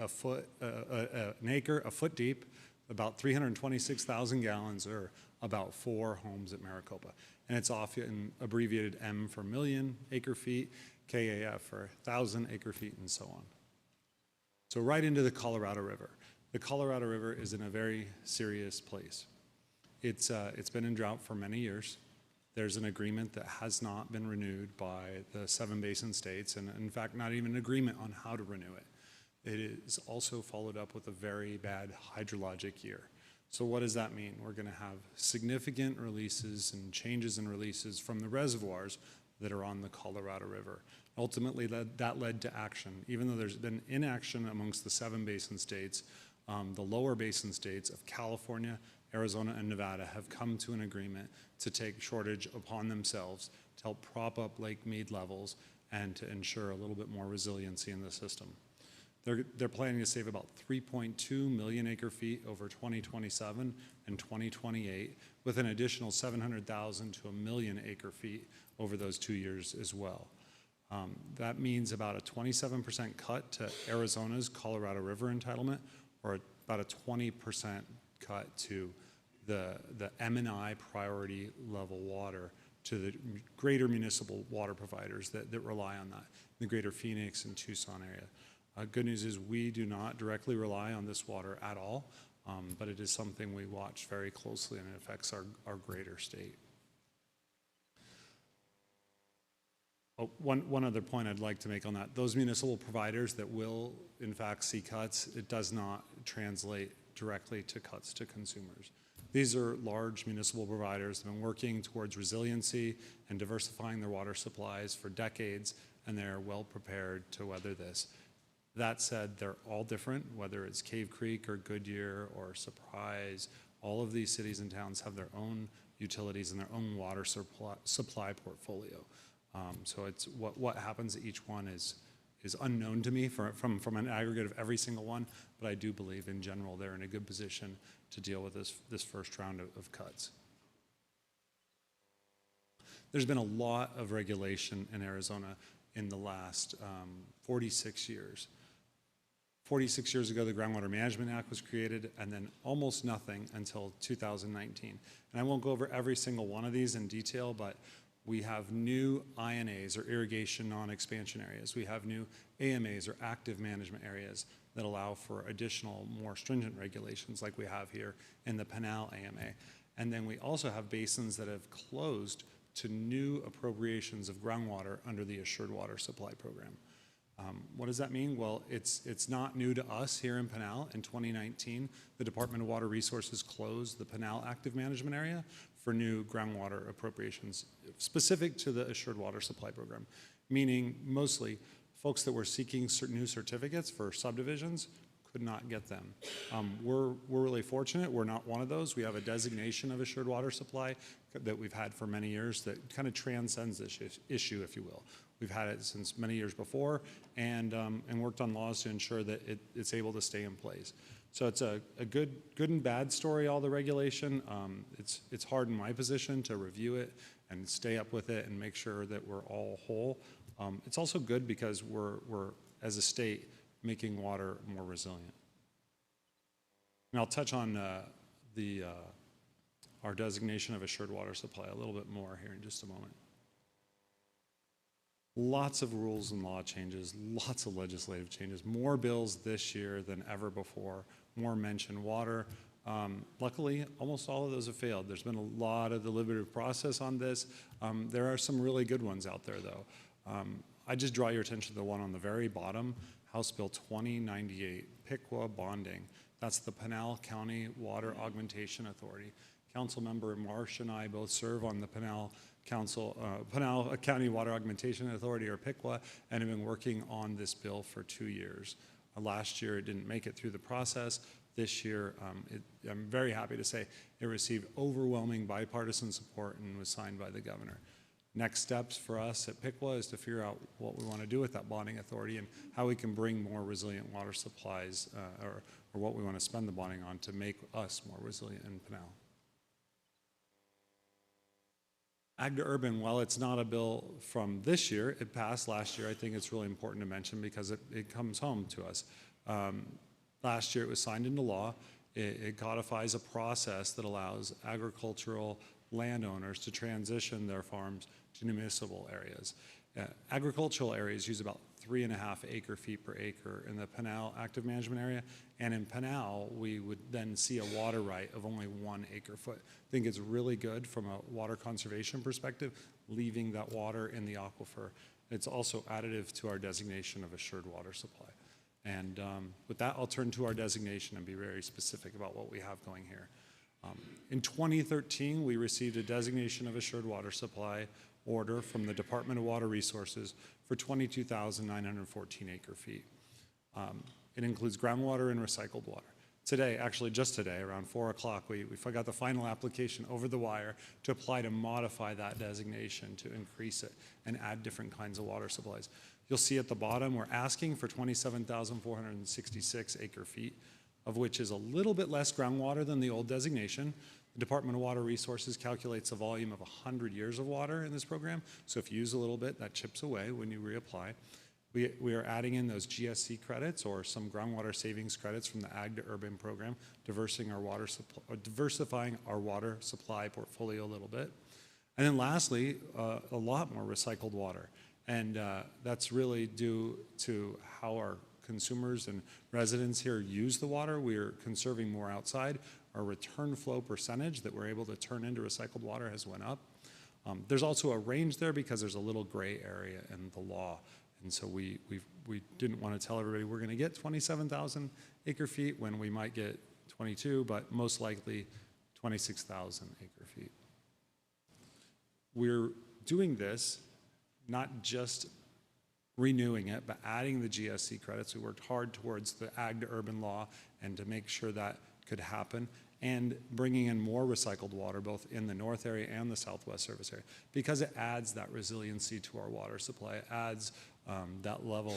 an acre a foot deep, about 326,000 gallons, or about 4 homes at Maricopa. And it's often abbreviated M for million acre feet, KAF for 1,000 acre feet, and so on. So right into the Colorado River. The Colorado River is in a very serious place. It's been in drought for many years. There's an agreement that has not been renewed by the 7 basin states, and in fact, not even an agreement on how to renew it. It is also followed up with a very bad hydrologic year. So what does that mean? We're going to have significant releases and changes in releases from the reservoirs that are on the Colorado River. Ultimately, that led to action. Even though there's been inaction amongst the 7 basin states, the lower basin states of California, Arizona, and Nevada have come to an agreement to take shortage upon themselves to help prop up Lake Mead levels and to ensure a little bit more resiliency in the system. They're planning to save about 3.2 million acre feet over 2027 and 2028, with an additional 700,000 to 1 million acre feet over those 2 years as well. That means about a 27% cut to Arizona's Colorado River entitlement, or about a 20% cut to the M&I priority level water to the greater municipal water providers that rely on that, the greater Phoenix and Tucson area. Good news is we do not directly rely on this water at all, but it is something we watch very closely, and it affects our greater state. Oh, one other point I'd like to make on that. Those municipal providers that will, in fact, see cuts, it does not translate directly to cuts to consumers. These are large municipal providers that have been working towards resiliency and diversifying their water supplies for decades, and they're well prepared to weather this. That said, they're all different, whether it's Cave Creek or Goodyear or Surprise. All of these cities and towns have their own utilities and their own water supply portfolio. So it's what happens at each one is unknown to me from an aggregate of every single one, but I do believe in general they're in a good position to deal with this first round of cuts. There's been a lot of regulation in Arizona in the last 46 years. 46 years ago, the Groundwater Management Act was created, and then almost nothing until 2019. And I won't go over every single one of these in detail, but we have new INAs, or irrigation non-expansion areas. We have new AMAs, or active management areas, that allow for additional, more stringent regulations like we have here in the Pinal AMA. And then we also have basins that have closed to new appropriations of groundwater under the Assured Water Supply Program. What does that mean? Well, it's not new to us here in Pinal. In 2019, the Department of Water Resources closed the Pinal Active Management Area for new groundwater appropriations specific to the Assured Water Supply Program, meaning mostly folks that were seeking new certificates for subdivisions could not get them. We're really fortunate. We're not one of those. We have a designation of Assured Water Supply that we've had for many years that kind of transcends this issue, if you will. We've had it since many years before, and worked on laws to ensure that it's able to stay in place. So it's a good and bad story, all the regulation. It's hard in my position to review it and stay up with it and make sure that we're all whole. It's also good because we're as a state, making water more resilient. And I'll touch on our designation of Assured Water Supply a little bit more here in just a moment. Lots of rules and law changes, lots of legislative changes, more bills this year than ever before, more mention water. Luckily, almost all of those have failed. There's been a lot of deliberative process on this. There are some really good ones out there, though. I just draw your attention to the one on the very bottom, House Bill 2098, PICWA bonding. That's the Pinal County Water Augmentation Authority. Councilmember Marsh and I both serve on the Pinal County Water Augmentation Authority, or PICWA, and have been working on this bill for 2 years. Last year, it didn't make it through the process. This year, I'm very happy to say it received overwhelming bipartisan support and was signed by the governor. Next steps for us at PICWA is to figure out what we want to do with that bonding authority and how we can bring more resilient water supplies, or what we want to spend the bonding on to make us more resilient in Pinal. Ag to urban, while it's not a bill from this year, it passed last year. I think it's really important to mention because it comes home to us. Last year it was signed into law. It codifies a process that allows agricultural landowners to transition their farms to municipal areas. Agricultural areas use about 3.5 acre-feet per acre in the Pinal Active Management Area, and in Pinal we would then see a water right of only 1 acre-foot. I think it's really good from a water conservation perspective, leaving that water in the aquifer. It's also additive to our designation of assured water supply. And with that, I'll turn to our designation and be very specific about what we have going here. In 2013, we received a designation of assured water supply order from the Department of Water Resources for 22,914 acre-feet. It includes groundwater and recycled water. Today, actually just today, around 4 o'clock, we got the final application over the wire to apply to modify that designation to increase it and add different kinds of water supplies. You'll see at the bottom, we're asking for 27,466 acre-feet, of which is a little bit less groundwater than the old designation. The Department of Water Resources calculates a volume of 100 years of water in this program. So if you use a little bit, that chips away when you reapply. We are adding in those GSC credits or some groundwater savings credits from the Ag to Urban program, diversifying our water supply portfolio a little bit. And then lastly, a lot more recycled water. And that's really due to how our consumers and residents here use the water. We're conserving more outside. Our return flow percentage that we're able to turn into recycled water has went up. There's also a range there because there's a little gray area in the law. And so we didn't want to tell everybody we're going to get 27,000 acre-feet when we might get 22, but most likely 26,000 acre-feet. We're doing this not just renewing it, but adding the GSC credits. We worked hard towards the Ag to Urban law and to make sure that could happen, and bringing in more recycled water both in the north area and the southwest service area, because it adds that resiliency to our water supply. It adds that level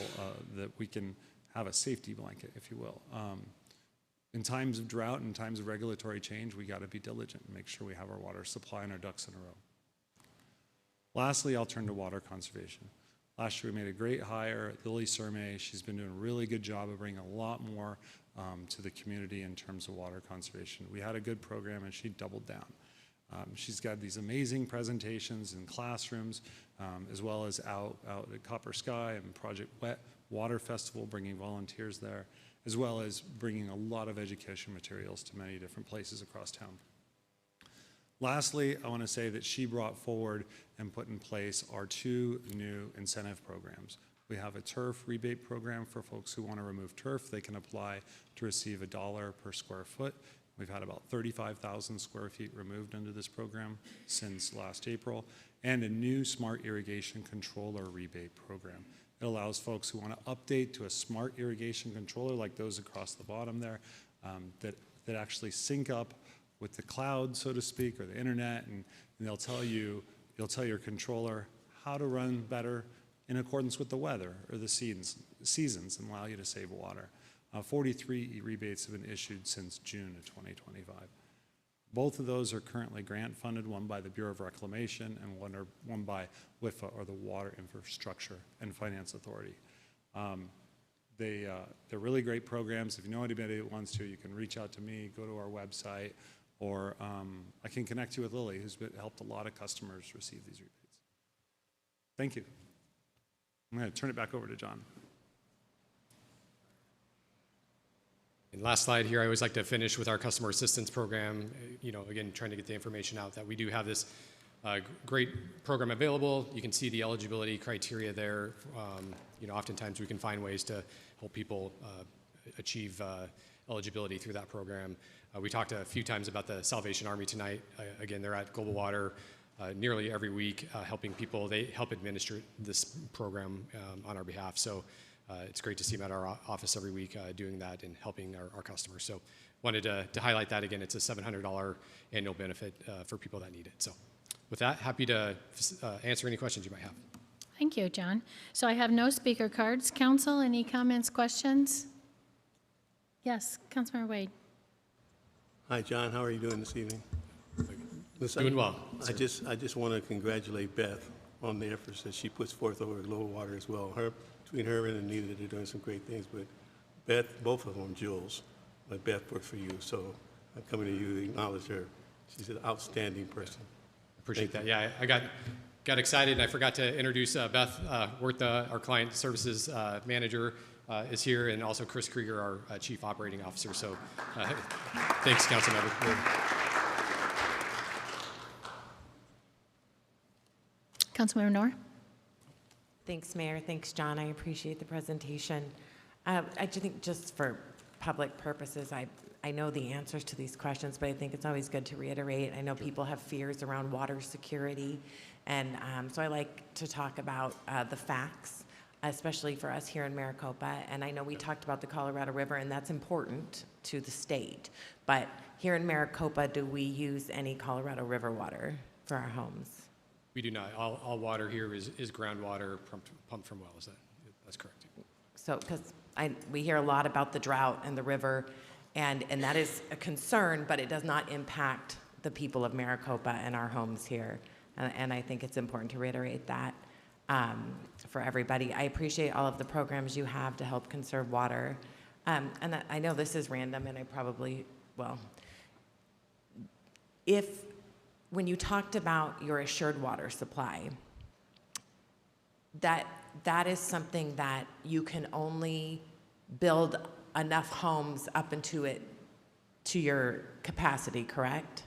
that we can have a safety blanket, if you will. In times of drought and times of regulatory change, we got to be diligent and make sure we have our water supply and our ducks in a row. Lastly, I'll turn to water conservation. Last year we made a great hire, Lily Surmay. She's been doing a really good job of bringing a lot more to the community in terms of water conservation. We had a good program and she doubled down. She's got these amazing presentations in classrooms, as well as out at Copper Sky and Project Wet Water Festival, bringing volunteers there, as well as bringing a lot of education materials to many different places across town. Lastly, I want to say that she brought forward and put in place our 2 new incentive programs. We have a turf rebate program for folks who want to remove turf. They can apply to receive $1 per square foot. We've had about 35,000 square feet removed under this program since last April, and a new smart irrigation controller rebate program. It allows folks who want to update to a smart irrigation controller like those across the bottom there that actually sync up with the cloud, so to speak, or the internet, and they'll tell your controller how to run better in accordance with the weather or the seasons and allow you to save water. 43 rebates have been issued since June of 2025. Both of those are currently grant funded, one by the Bureau of Reclamation and one by WIFA, or the Water Infrastructure and Finance Authority. They're really great programs. If you know anybody that wants to, you can reach out to me, go to our website, or I can connect you with Lily, who's helped a lot of customers receive these rebates. Thank you. I'm going to turn it back over to John. And last slide here, I always like to finish with our customer assistance program. Again, trying to get the information out that we do have this great program available. You can see the eligibility criteria there. Oftentimes we can find ways to help people achieve eligibility through that program. We talked a few times about the Salvation Army tonight. Again, they're at Global Water nearly every week helping people. They help administer this program on our behalf. So it's great to see them at our office every week doing that and helping our customers. So wanted to highlight that again. It's a $700 annual benefit for people that need it. So with that, happy to answer any questions you might have. Thank you, John. So I have no speaker cards. Council, any comments, questions? Yes, Councilmember Wade. Hi, John. How are you doing this evening? Listen, Doing well. I just want to congratulate Beth on the efforts that she puts forth over low water as well. Between her and Anita, they're doing some great things, but Beth, both of them, Jules, but Beth works for you, so I'm coming to you to acknowledge her. She's an outstanding person. Appreciate that. Yeah, I got excited and I forgot to introduce Beth Wirth, our client services manager, is here, and also Chris Krieger, our chief operating officer. So thanks, council member. Councilmember Noor. Thanks, Mayor. Thanks, John. I appreciate the presentation. I think just for public purposes, I know the answers to these questions, but I think it's always good to reiterate. I know people have fears around water security, and so I like to talk about the facts, especially for us here in Maricopa. And I know we talked about the Colorado River, and that's important to the state. But here in Maricopa, do we use any Colorado River water for our homes? We do not. All water here is groundwater pumped from wells. That's correct. So, because we hear a lot about the drought and the river, and that is a concern, but it does not impact the people of Maricopa and our homes here. And I think it's important to reiterate that for everybody. I appreciate all of the programs you have to help conserve water. And I know this is random, and I probably, well, when you talked about your assured water supply, that is something that you can only build enough homes up into it to your capacity, correct?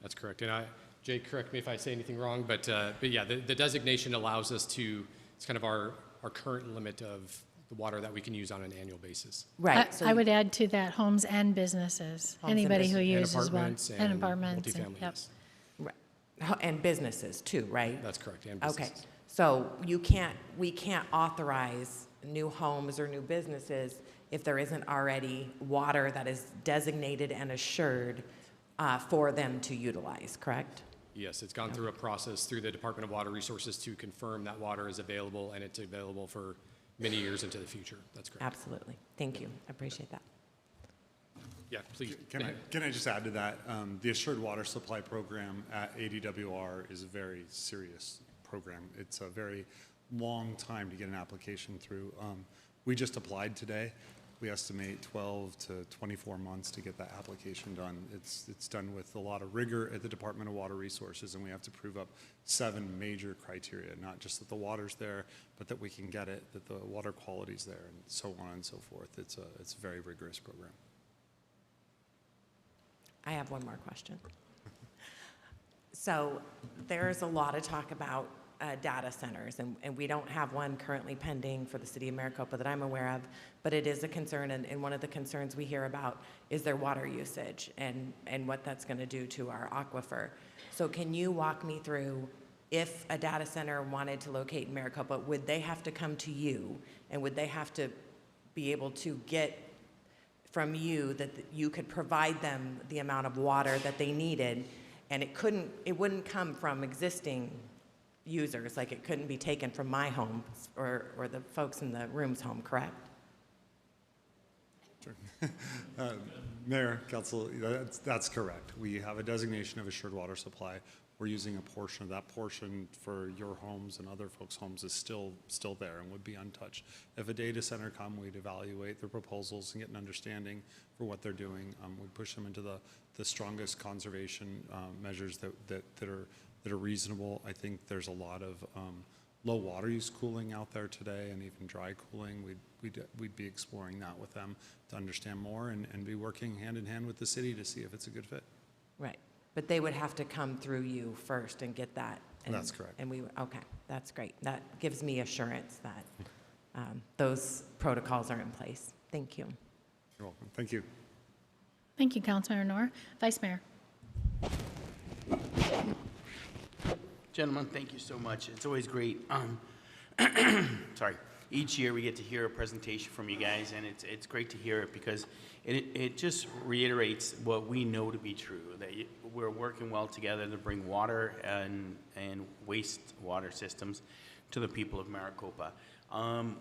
That's correct. And Jake, correct me if I say anything wrong, but yeah, the designation allows us to, it's kind of our current limit of the water that we can use on an annual basis. Right. I would add to that homes and businesses. Anybody who uses one. And apartments. Multifamily, Yep. yes. Right. And businesses too, right? That's correct, and businesses. Okay. So we can't authorize new homes or new businesses if there isn't already water that is designated and assured for them to utilize, correct? Yes, it's gone through a process through the Department of Water Resources to confirm that water is available, and it's available for many years into the future. That's correct. Absolutely. Thank you. I appreciate that. Yeah, please. Can I just add to that? The Assured Water Supply Program at ADWR is a very serious program. It's a very long time to get an application through. We just applied today. We estimate 12 to 24 months to get that application done. It's done with a lot of rigor at the Department of Water Resources, and we have to prove up 7 major criteria, not just that the water's there, but that we can get it, that the water quality's there, and so on and so forth. It's a very rigorous program. I have one more question. So there's a lot of talk about data centers, and we don't have one currently pending for the city of Maricopa that I'm aware of, but it is a concern, and one of the concerns we hear about is their water usage and what that's going to do to our aquifer. So can you walk me through, if a data center wanted to locate in Maricopa, would they have to come to you, and would they have to be able to get from you that you could provide them the amount of water that they needed, and it wouldn't come from existing users, like it couldn't be taken from my home or the folks in the room's home, correct? Sure. Mayor, Council, that's correct. We have a designation of assured water supply. We're using a portion of that portion for your homes and other folks' homes is still there and would be untouched. If a data center come, we'd evaluate their proposals and get an understanding for what they're doing. We'd push them into the strongest conservation measures that are reasonable. I think there's a lot of low water use cooling out there today, and even dry cooling. We'd be exploring that with them to understand more and be working hand in hand with the city to see if it's a good fit. Right. But they would have to come through you first and get that. And, that's correct. And okay, that's great. That gives me assurance that those protocols are in place. Thank you. You're welcome. Thank you. Thank you, Councilmember Noor. Vice Mayor. Gentlemen, thank you so much. It's always great. Sorry. Each year we get to hear a presentation from you guys, and it's great to hear it because it just reiterates what we know to be true, that we're working well together to bring water and wastewater systems to the people of Maricopa.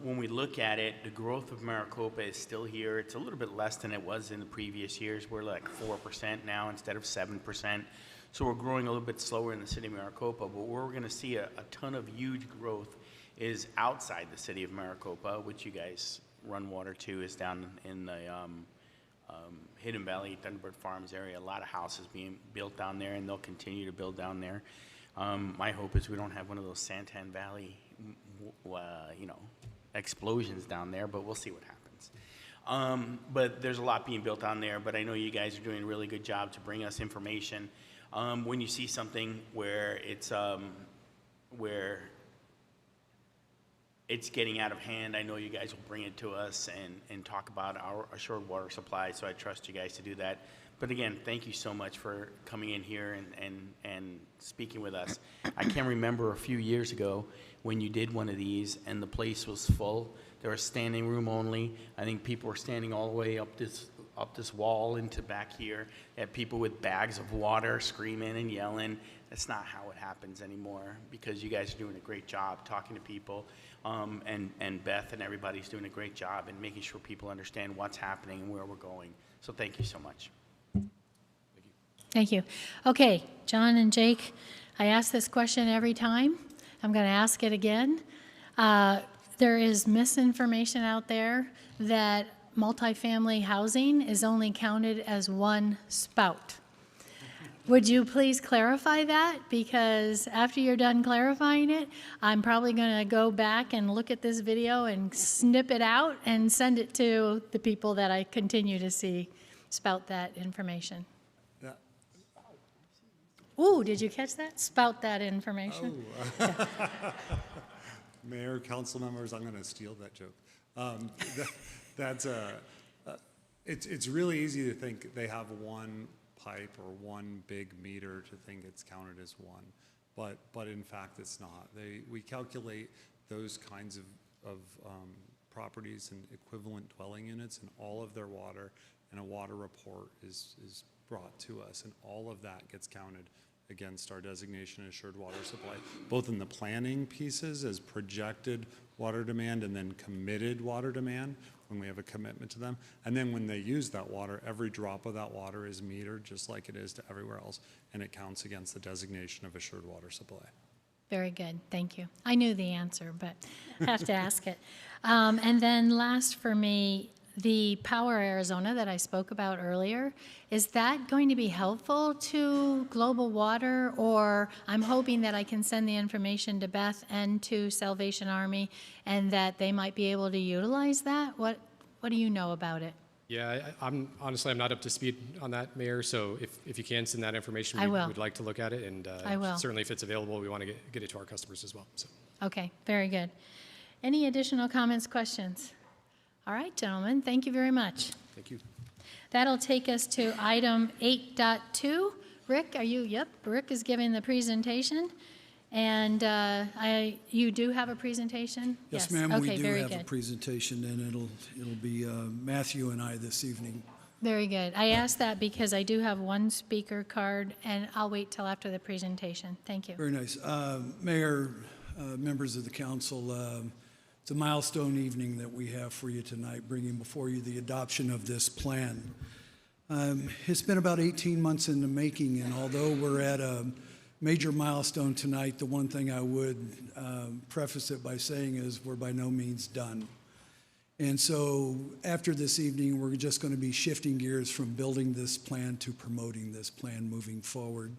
When we look at it, the growth of Maricopa is still here. It's a little bit less than it was in the previous years. We're like 4% now instead of 7%. So we're growing a little bit slower in the city of Maricopa, but where we're going to see a ton of huge growth is outside the city of Maricopa, which you guys run water to, is down in the Hidden Valley, Thunderbird Farms area. A lot of houses being built down there, and they'll continue to build down there. My hope is we don't have one of those Santan Valley, explosions down there, but we'll see what happens. But there's a lot being built on there, but I know you guys are doing a really good job to bring us information. When you see something where it's getting out of hand, I know you guys will bring it to us and talk about our assured water supply, so I trust you guys to do that. But again, thank you so much for coming in here and speaking with us. I can remember a few years ago when you did one of these and the place was full. There was standing room only. I think people were standing all the way up this wall into back here. You had people with bags of water screaming and yelling. That's not how it happens anymore, because you guys are doing a great job talking to people. And Beth and everybody's doing a great job in making sure people understand what's happening and where we're going. So thank you so much. Thank you. Okay, John and Jake, I ask this question every time. I'm going to ask it again. There is misinformation out there that multifamily housing is only counted as one spout. Would you please clarify that? Because after you're done clarifying it, I'm probably going to go back and look at this video and snip it out and send it to the people that I continue to see spout that information. Ooh, did you catch that? Spout that information. Oh. Mayor, council members, I'm going to steal that joke. It's really easy to think they have one pipe or one big meter to think it's counted as one, but in fact it's not. We calculate those kinds of properties and equivalent dwelling units and all of their water, and a water report is brought to us, and all of that gets counted against our designation of assured water supply, both in the planning pieces as projected water demand and then committed water demand when we have a commitment to them. And then when they use that water, every drop of that water is metered just like it is to everywhere else, and it counts against the designation of assured water supply. Very good, thank you. I knew the answer, but I have to ask it. And then last for me, the Power Arizona that I spoke about earlier, is that going to be helpful to Global Water? Or I'm hoping that I can send the information to Beth and to Salvation Army and that they might be able to utilize that? What do you know about it? Yeah, I'm not up to speed on that, Mayor, so if you can send that information, we'd like to look at it, and I will. Certainly if it's available, we want to get it to our customers as well. So. Okay, very good. Any additional comments, questions? All right, gentlemen, thank you very much. Thank you. That'll take us to item 8.2. Rick, are you? Yep, Rick is giving the presentation. And you do have a presentation? Yes, ma'am, okay, we do very have good. a presentation, and it'll be Matthew and I this evening. Very good. I asked that because I do have one speaker card, and I'll wait till after the presentation. Thank you. Very nice. Mayor, members of the council, it's a milestone evening that we have for you tonight, bringing before you the adoption of this plan. It's been about 18 months in the making, and although we're at a major milestone tonight, the one thing I would preface it by saying is we're by no means done. And so after this evening, we're just going to be shifting gears from building this plan to promoting this plan moving forward.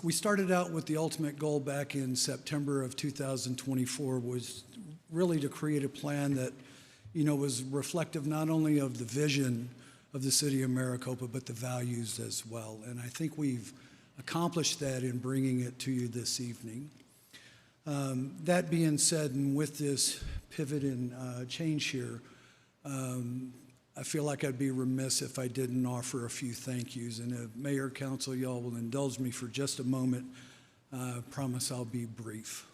We started out with the ultimate goal back in September of 2024 was really to create a plan that, was reflective not only of the vision of the city of Maricopa, but the values as well. And I think we've accomplished that in bringing it to you this evening. That being said, and with this pivot and change here, I feel like I'd be remiss if I didn't offer a few thank yous. And if Mayor, Council, y'all will indulge me for just a moment, I promise I'll be brief.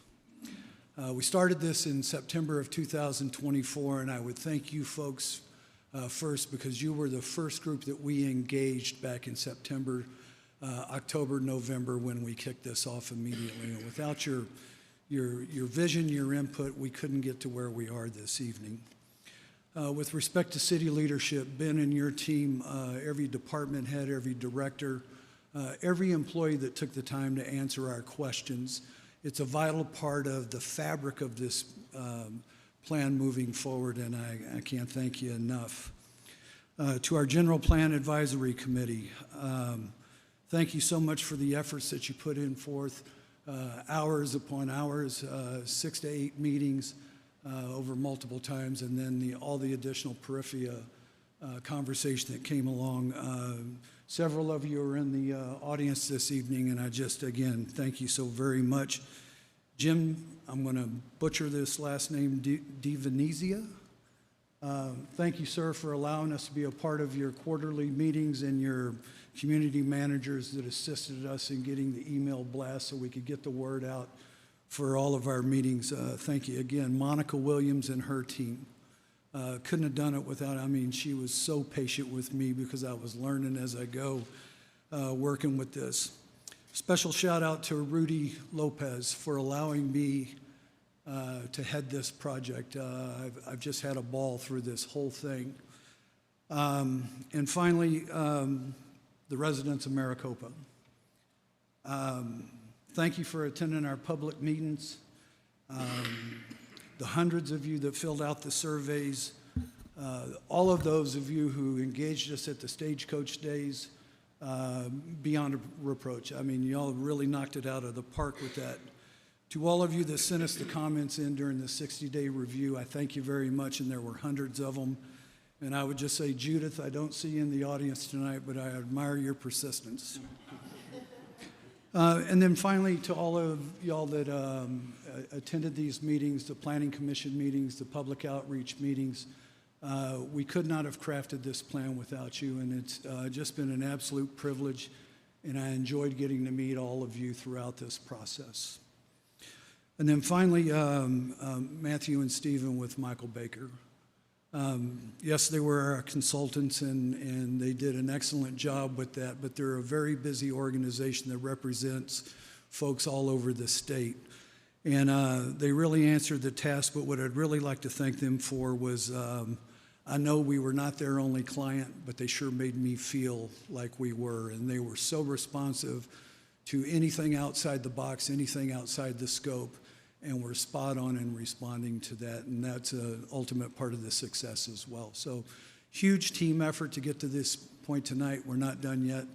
We started this in September of 2024, and I would thank you folks first because you were the first group that we engaged back in September, October, November when we kicked this off immediately. And without your vision, your input, we couldn't get to where we are this evening. With respect to city leadership, Ben and your team, every department head, every director, every employee that took the time to answer our questions. It's a vital part of the fabric of this plan moving forward, and I can't thank you enough. To our General Plan Advisory Committee, thank you so much for the efforts that you put in forth, hours upon hours, 6 to 8 meetings over multiple times, and then all the additional periphery conversation that came along. Several of you are in the audience this evening, and I just, again, thank you so very much. Jim, I'm going to butcher this last name, DiVenezia. Thank you, sir, for allowing us to be a part of your quarterly meetings and your community managers that assisted us in getting the email blast so we could get the word out for all of our meetings. Thank you again. Monica Williams and her team. Couldn't have done it without, she was so patient with me because I was learning as I go, working with this. Special shout out to Rudy Lopez for allowing me to head this project. I've just had a ball through this whole thing. And finally, the residents of Maricopa. Thank you for attending our public meetings. The hundreds of you that filled out the surveys, all of those of you who engaged us at the Stagecoach Days, beyond reproach. Y'all really knocked it out of the park with that. To all of you that sent us the comments in during the 60-day review, I thank you very much, and there were hundreds of them. And I would just say, Judith, I don't see you in the audience tonight, but I admire your persistence. And then finally, to all of y'all that attended these meetings, the Planning Commission meetings, the public outreach meetings, we could not have crafted this plan without you, and it's just been an absolute privilege, and I enjoyed getting to meet all of you throughout this process. And then finally, Matthew and Stephen with Michael Baker. Yes, they were our consultants, and they did an excellent job with that, but they're a very busy organization that represents folks all over the state. And they really answered the task, but what I'd really like to thank them for was, I know we were not their only client, but they sure made me feel like we were, and they were so responsive to anything outside the box, anything outside the scope, and we're spot on in responding to that, and that's an ultimate part of the success as well. So huge team effort to get to this point tonight. We're not done yet,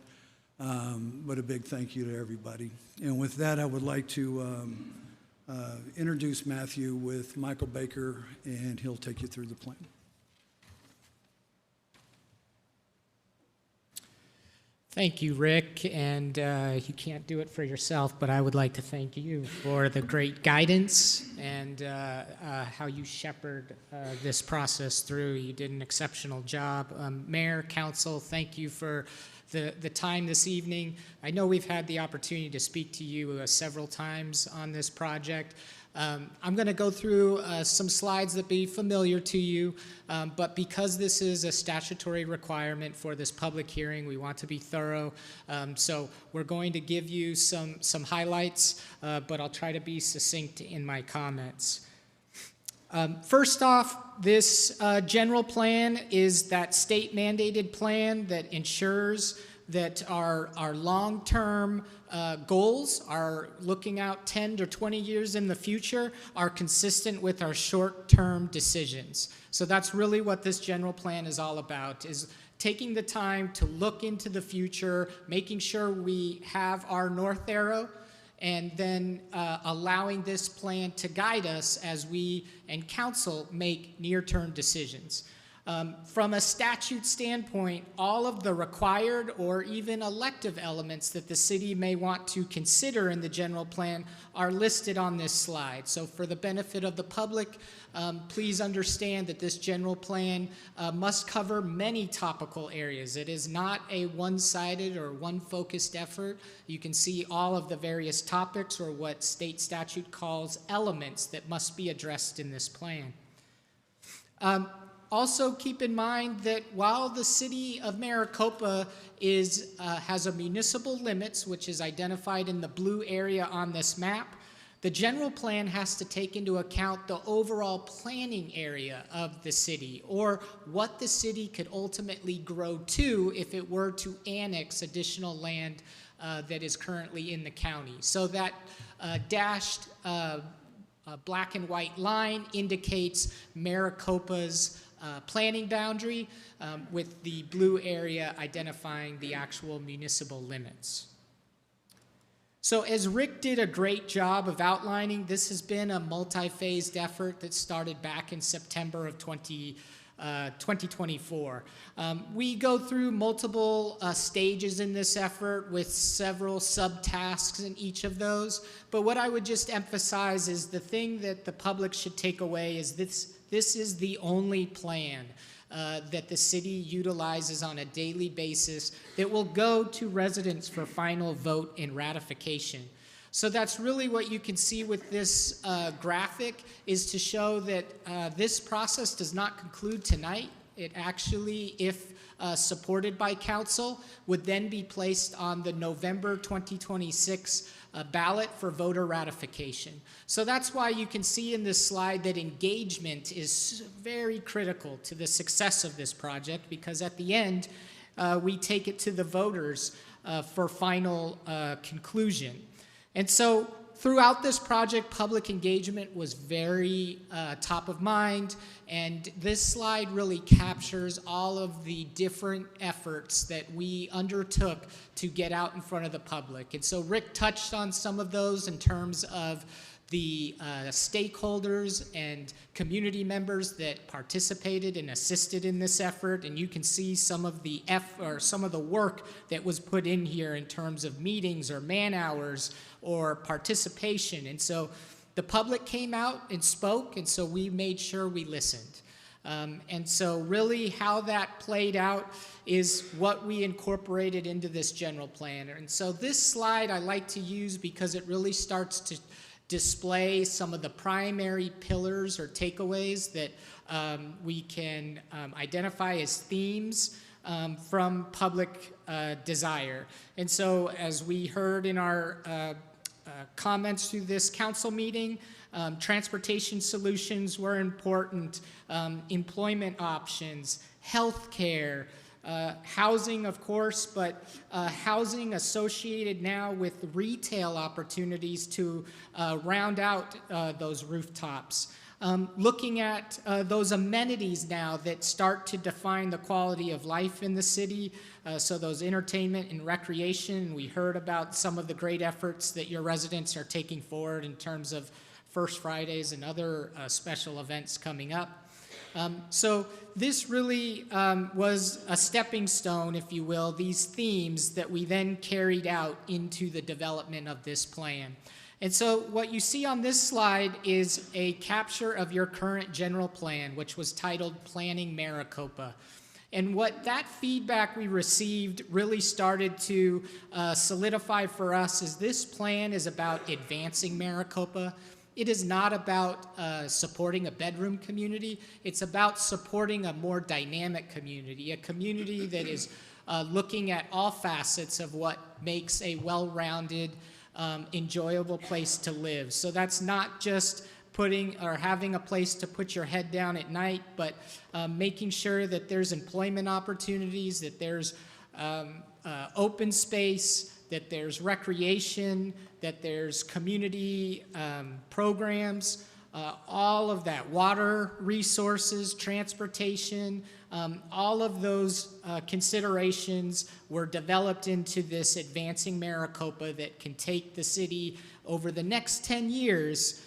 but a big thank you to everybody. And with that, I would like to introduce Matthew with Michael Baker, and he'll take you through the plan. Thank you, Rick, and you can't do it for yourself, but I would like to thank you for the great guidance and how you shepherd this process through. You did an exceptional job. Mayor, Council, thank you for the time this evening. I know we've had the opportunity to speak to you several times on this project. I'm going to go through some slides that be familiar to you, but because this is a statutory requirement for this public hearing, we want to be thorough. So we're going to give you some highlights, but I'll try to be succinct in my comments. First off, this general plan is that state mandated plan that ensures that our long-term goals are looking out 10 to 20 years in the future are consistent with our short-term decisions. So that's really what this general plan is all about, is taking the time to look into the future, making sure we have our north arrow, and then allowing this plan to guide us as we and council make near-term decisions. From a statute standpoint, all of the required or even elective elements that the city may want to consider in the general plan are listed on this slide. So for the benefit of the public, please understand that this general plan must cover many topical areas. It is not a one-sided or one-focused effort. You can see all of the various topics, or what state statute calls elements, that must be addressed in this plan. Also keep in mind that while the city of Maricopa has a municipal limits, which is identified in the blue area on this map, the general plan has to take into account the overall planning area of the city, or what the city could ultimately grow to if it were to annex additional land that is currently in the county. So that dashed black and white line indicates Maricopa's planning boundary, with the blue area identifying the actual municipal limits. So as Rick did a great job of outlining, this has been a multi-phased effort that started back in September of 2024. We go through multiple stages in this effort with several subtasks in each of those, but what I would just emphasize is the thing that the public should take away is this is the only plan that the city utilizes on a daily basis that will go to residents for final vote and ratification. So that's really what you can see with this graphic, is to show that this process does not conclude tonight. It actually, if supported by council, would then be placed on the November 2026 ballot for voter ratification. So that's why you can see in this slide that engagement is very critical to the success of this project, because at the end, we take it to the voters for final conclusion. And so throughout this project, public engagement was very top of mind, and this slide really captures all of the different efforts that we undertook to get out in front of the public. And so Rick touched on some of those in terms of the stakeholders and community members that participated and assisted in this effort, and you can see some of the work that was put in here in terms of meetings or man hours or participation. And so the public came out and spoke, and so we made sure we listened. And so really how that played out is what we incorporated into this general plan. And so this slide I like to use because it really starts to display some of the primary pillars or takeaways that we can identify as themes from public desire. And so as we heard in our comments through this council meeting, transportation solutions were important, employment options, health care, housing, of course, but housing associated now with retail opportunities to round out those rooftops. Looking at those amenities now that start to define the quality of life in the city, so those entertainment and recreation. We heard about some of the great efforts that your residents are taking forward in terms of First Fridays and other special events coming up. So this really was a stepping stone, if you will, these themes that we then carried out into the development of this plan. And so what you see on this slide is a capture of your current general plan, which was titled Planning Maricopa. And what that feedback we received really started to solidify for us is this plan is about advancing Maricopa. It is not about supporting a bedroom community. It's about supporting a more dynamic community, a community that is looking at all facets of what makes a well-rounded, enjoyable place to live. So that's not just putting or having a place to put your head down at night, but making sure that there's employment opportunities, that there's open space, that there's recreation, that there's community programs, all of that, water resources, transportation, all of those considerations were developed into this advancing Maricopa that can take the city over the next 10 years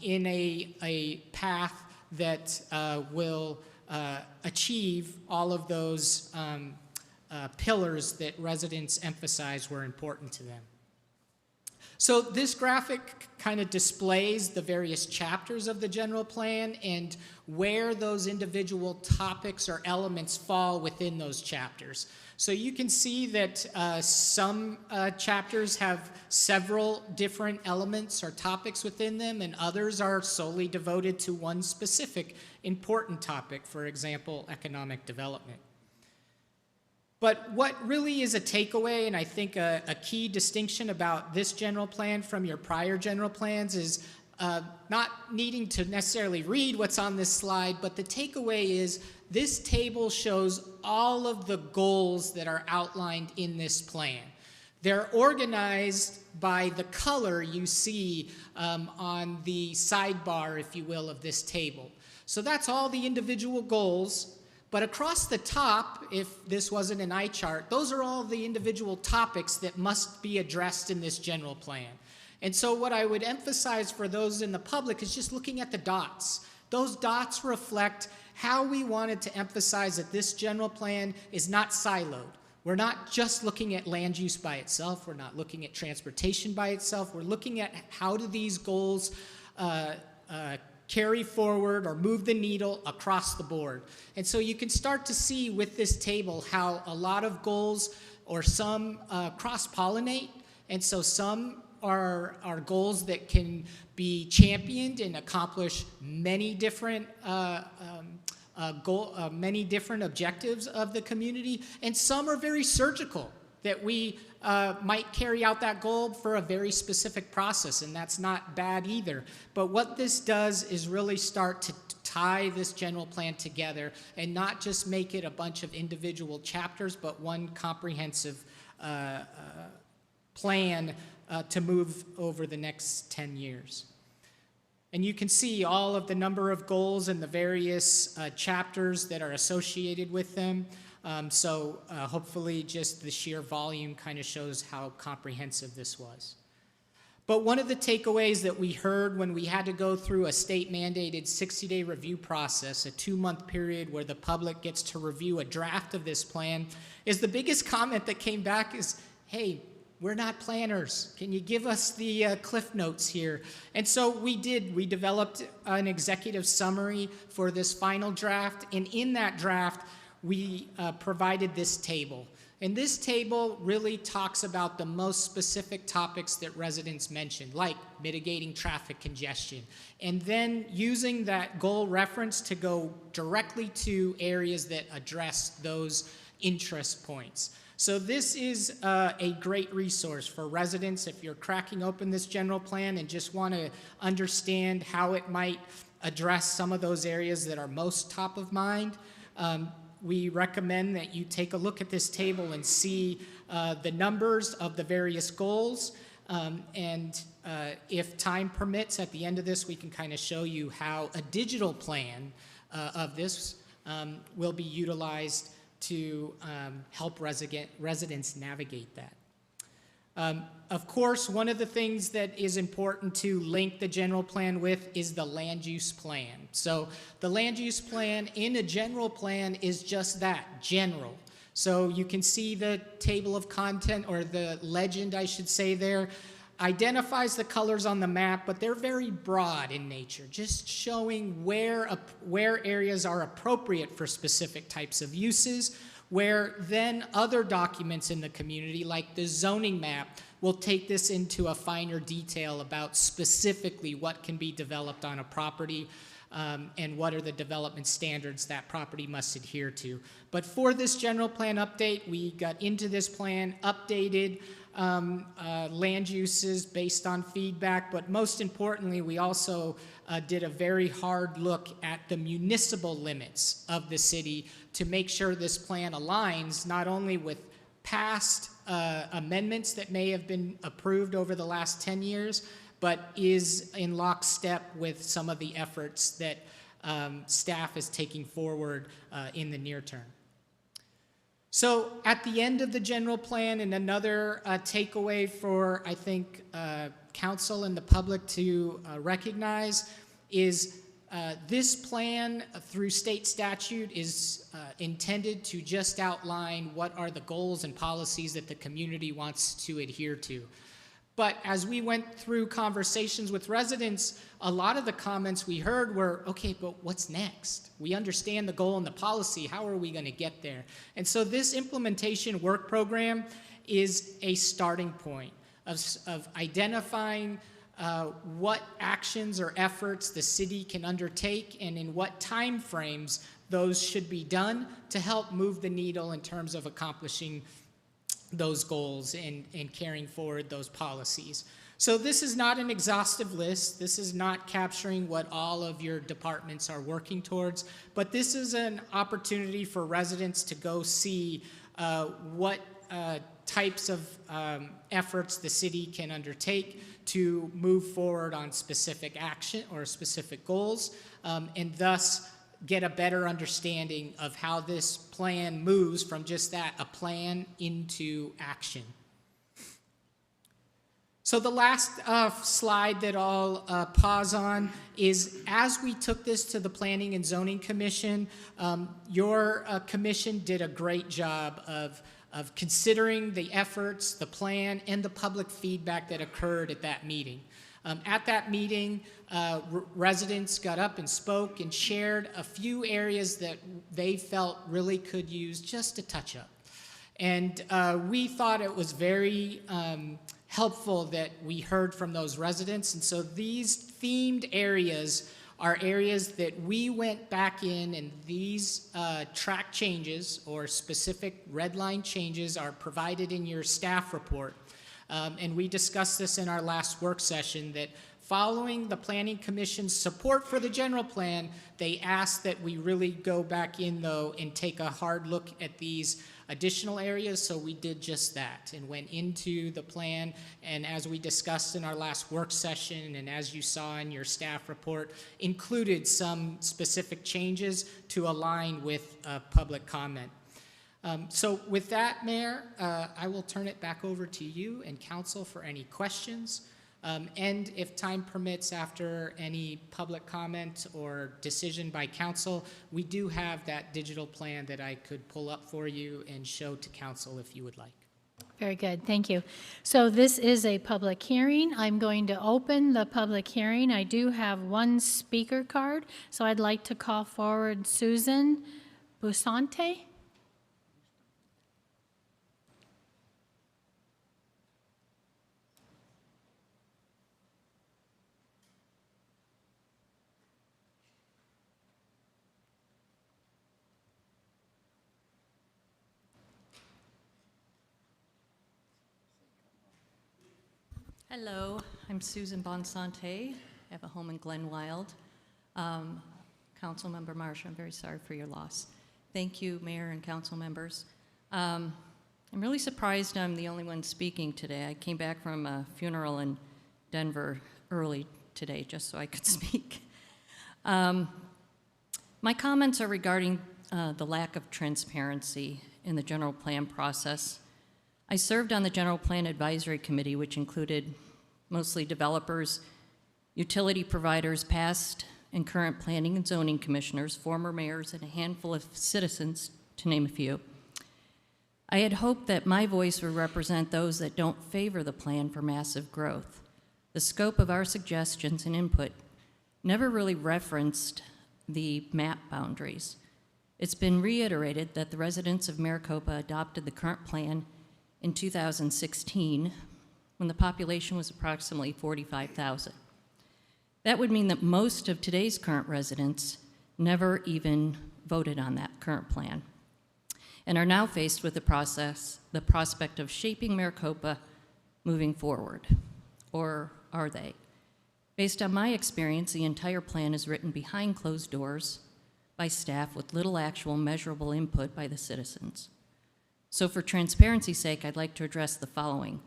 in a path that will achieve all of those pillars that residents emphasized were important to them. So this graphic kind of displays the various chapters of the general plan and where those individual topics or elements fall within those chapters. So you can see that some chapters have several different elements or topics within them, and others are solely devoted to one specific important topic, for example, economic development. But what really is a takeaway, and I think a key distinction about this general plan from your prior general plans is not needing to necessarily read what's on this slide, but the takeaway is this table shows all of the goals that are outlined in this plan. They're organized by the color you see on the sidebar, if you will, of this table. So that's all the individual goals. But across the top, if this wasn't an eye chart, those are all the individual topics that must be addressed in this general plan. And so what I would emphasize for those in the public is just looking at the dots. Those dots reflect how we wanted to emphasize that this general plan is not siloed. We're not just looking at land use by itself. We're not looking at transportation by itself. We're looking at how do these goals carry forward or move the needle across the board. And so you can start to see with this table how a lot of goals or some cross-pollinate. And so some are goals that can be championed and accomplish many different many different objectives of the community, and some are very surgical, that we might carry out that goal for a very specific process, and that's not bad either. But what this does is really start to tie this general plan together and not just make it a bunch of individual chapters, but one comprehensive plan to move over the next 10 years. And you can see all of the number of goals and the various chapters that are associated with them. Hopefully just the sheer volume kind of shows how comprehensive this was. But one of the takeaways that we heard when we had to go through a state-mandated 60-day review process, a 2-month period where the public gets to review a draft of this plan, is the biggest comment that came back is, hey, we're not planners. Can you give us the cliff notes here? And so we did. We developed an executive summary for this final draft, and in that draft, we provided this table. And this table really talks about the most specific topics that residents mentioned, like mitigating traffic congestion, and then using that goal reference to go directly to areas that address those interest points. So this is a great resource for residents if you're cracking open this general plan and just want to understand how it might address some of those areas that are most top of mind. We recommend that you take a look at this table and see the numbers of the various goals. If time permits, at the end of this, we can kind of show you how a digital plan of this will be utilized to help residents navigate that. Of course, one of the things that is important to link the general plan with is the land use plan. So the land use plan in a general plan is just that, general. So you can see the table of content, or the legend, I should say there, identifies the colors on the map, but they're very broad in nature, just showing where areas are appropriate for specific types of uses, where then other documents in the community, like the zoning map, will take this into a finer detail about specifically what can be developed on a property and what are the development standards that property must adhere to. But for this general plan update, we got into this plan, updated land uses based on feedback, but most importantly, we also did a very hard look at the municipal limits of the city to make sure this plan aligns not only with past amendments that may have been approved over the last 10 years, but is in lockstep with some of the efforts that staff is taking forward in the near term. So at the end of the general plan, and another takeaway for, I think, council and the public to recognize is this plan through state statute is intended to just outline what are the goals and policies that the community wants to adhere to. But as we went through conversations with residents, a lot of the comments we heard were, okay, but what's next? We understand the goal and the policy. How are we going to get there? And so this implementation work program is a starting point of identifying what actions or efforts the city can undertake and in what time frames those should be done to help move the needle in terms of accomplishing those goals and carrying forward those policies. So this is not an exhaustive list. This is not capturing what all of your departments are working towards, but this is an opportunity for residents to go see what types of efforts the city can undertake to move forward on specific action or specific goals, and thus get a better understanding of how this plan moves from just that, a plan, into action. So the last slide that I'll pause on is, as we took this to the Planning and Zoning Commission, your commission did a great job of considering the efforts, the plan, and the public feedback that occurred at that meeting. At that meeting, residents got up and spoke and shared a few areas that they felt really could use just a touch-up. And we thought it was very helpful that we heard from those residents. And so these themed areas are areas that we went back in, and these track changes or specific red line changes are provided in your staff report. And we discussed this in our last work session, that following the Planning Commission's support for the general plan, they asked that we really go back in, though, and take a hard look at these additional areas. So we did just that and went into the plan, and as we discussed in our last work session, and as you saw in your staff report, included some specific changes to align with public comment. So with that, Mayor, I will turn it back over to you and Council for any questions. And if time permits, after any public comment or decision by Council, we do have that digital plan that I could pull up for you and show to Council if you would like. Very good, thank you. So this is a public hearing. I'm going to open the public hearing. I do have one speaker card, so I'd like to call forward Susan Busante. Hello, I'm Susan Bonsante. I have a home in Glenwild. Councilmember Marsh, I'm very sorry for your loss. Thank you, Mayor and council members. I'm really surprised I'm the only one speaking today. I came back from a funeral in Denver early today just so I could speak. My comments are regarding the lack of transparency in the general plan process. I served on the General Plan Advisory Committee, which included mostly developers, utility providers, past and current planning and zoning commissioners, former mayors, and a handful of citizens, to name a few. I had hoped that my voice would represent those that don't favor the plan for massive growth. The scope of our suggestions and input never really referenced the map boundaries. It's been reiterated that the residents of Maricopa adopted the current plan in 2016, when the population was approximately 45,000. That would mean that most of today's current residents never even voted on that current plan and are now faced with the prospect of shaping Maricopa moving forward. Or are they? Based on my experience, the entire plan is written behind closed doors by staff with little actual measurable input by the citizens. So for transparency's sake, I'd like to address the following,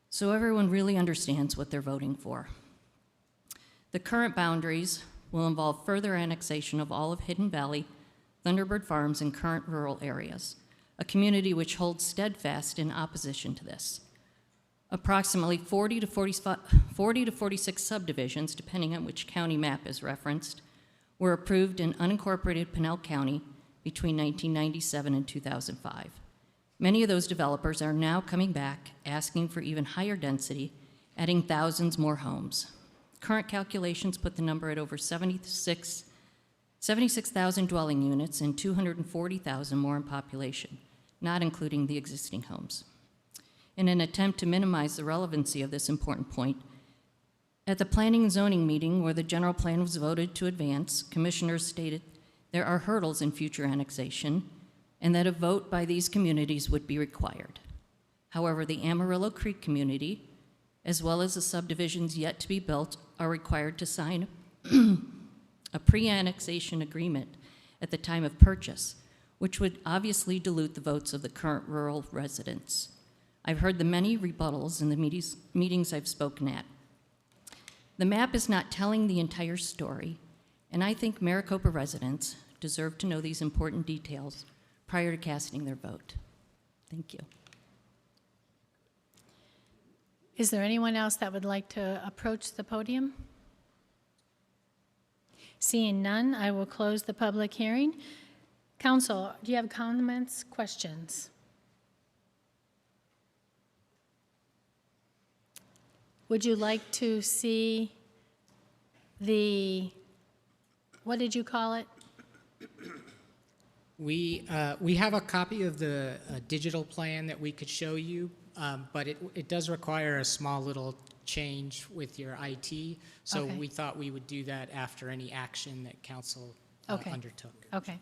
so everyone really understands what they're voting for. The current boundaries will involve further annexation of all of Hidden Valley, Thunderbird Farms, and current rural areas, a community which holds steadfast in opposition to this. Approximately 40 to 46 subdivisions, depending on which county map is referenced, were approved in unincorporated Pinell County between 1997 and 2005. Many of those developers are now coming back, asking for even higher density, adding thousands more homes. Current calculations put the number at over 76,000 dwelling units and 240,000 more in population, not including the existing homes. In an attempt to minimize the relevancy of this important point, at the Planning and Zoning meeting where the general plan was voted to advance, commissioners stated there are hurdles in future annexation and that a vote by these communities would be required. However, the Amarillo Creek community, as well as the subdivisions yet to be built, are required to sign a pre-annexation agreement at the time of purchase, which would obviously dilute the votes of the current rural residents. I've heard the many rebuttals in the meetings I've spoken at. The map is not telling the entire story, and I think Maricopa residents deserve to know these important details prior to casting their vote. Thank you. Is there anyone else that would like to approach the podium? Seeing none, I will close the public hearing. Council, do you have comments, questions? Would you like to see the, what did you call it? We have a copy of the digital plan that we could show you, but it does require a small little change with your IT. So Okay. we thought we would do that after any action that council Okay. undertook. Okay.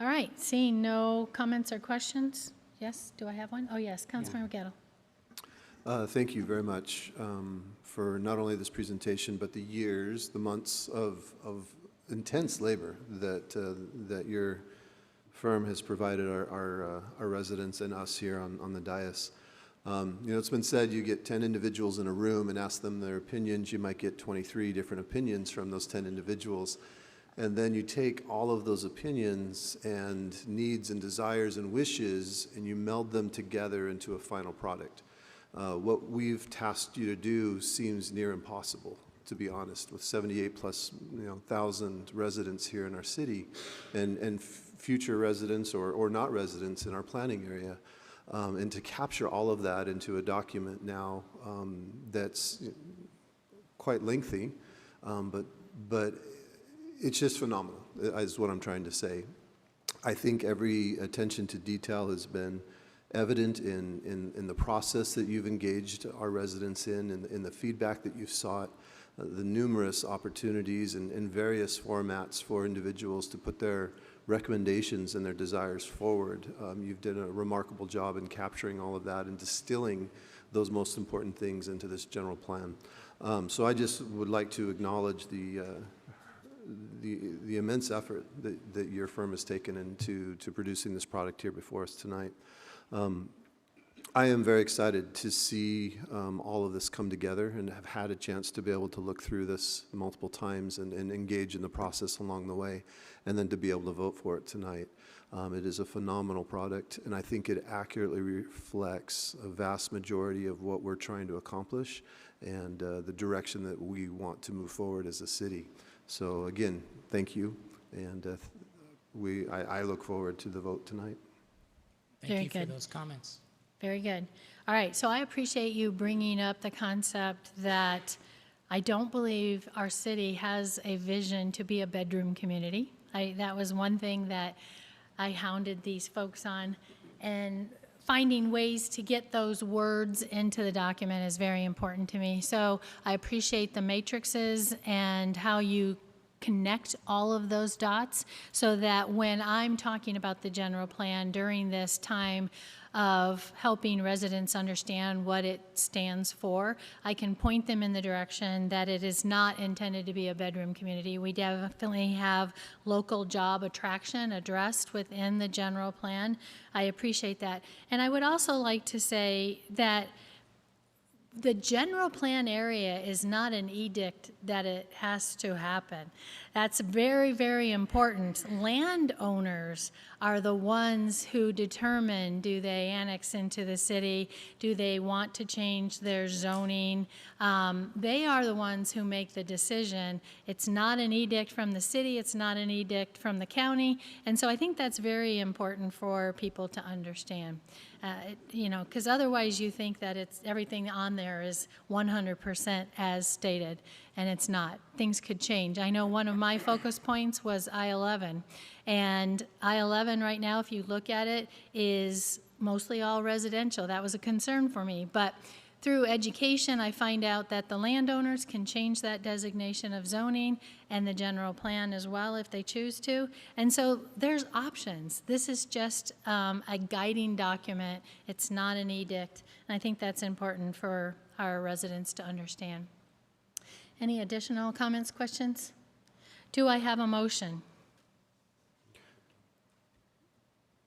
All right, seeing no comments or questions? Yes, do I have one? Oh, yes, Councilmember Gettle. Thank you very much for not only this presentation, but the years, the months of intense labor that your firm has provided our residents and us here on the dais. You know, it's been said you get 10 individuals in a room and ask them their opinions. You might get 23 different opinions from those 10 individuals. And then you take all of those opinions and needs and desires and wishes and you meld them together into a final product. What we've tasked you to do seems near impossible, to be honest, with 78 plus, thousand residents here in our city and future residents or not residents in our planning area. And to capture all of that into a document now that's quite lengthy, but it's just phenomenal, is what I'm trying to say. I think every attention to detail has been evident in the process that you've engaged our residents in the feedback that you've sought, the numerous opportunities in various formats for individuals to put their recommendations and their desires forward. You've done a remarkable job in capturing all of that and distilling those most important things into this general plan. So I just would like to acknowledge the immense effort that your firm has taken into producing this product here before us tonight. I am very excited to see all of this come together and have had a chance to be able to look through this multiple times and engage in the process along the way, and then to be able to vote for it tonight. It is a phenomenal product, and I think it accurately reflects a vast majority of what we're trying to accomplish and the direction that we want to move forward as a city. So again, thank you, and I look forward to the vote tonight. Thank you for those comments. Very good. All right, so I appreciate you bringing up the concept that I don't believe our city has a vision to be a bedroom community. That was one thing that I hounded these folks on, and finding ways to get those words into the document is very important to me. So I appreciate the matrices and how you connect all of those dots so that when I'm talking about the general plan during this time of helping residents understand what it stands for, I can point them in the direction that it is not intended to be a bedroom community. We definitely have local job attraction addressed within the general plan. I appreciate that. And I would also like to say that the general plan area is not an edict that it has to happen. That's very, very important. Landowners are the ones who determine, do they annex into the city? Do they want to change their zoning? They are the ones who make the decision. It's not an edict from the city. It's not an edict from the county. And so I think that's very important for people to understand. Because otherwise you think that it's everything on there is 100% as stated, and it's not. Things could change. I know one of my focus points was I-11, and I-11 right now, if you look at it, is mostly all residential. That was a concern for me, but through education, I find out that the landowners can change that designation of zoning and the general plan as well if they choose to. And so there's options. This is just a guiding document. It's not an edict. And I think that's important for our residents to understand. Any additional comments, questions? Do I have a motion?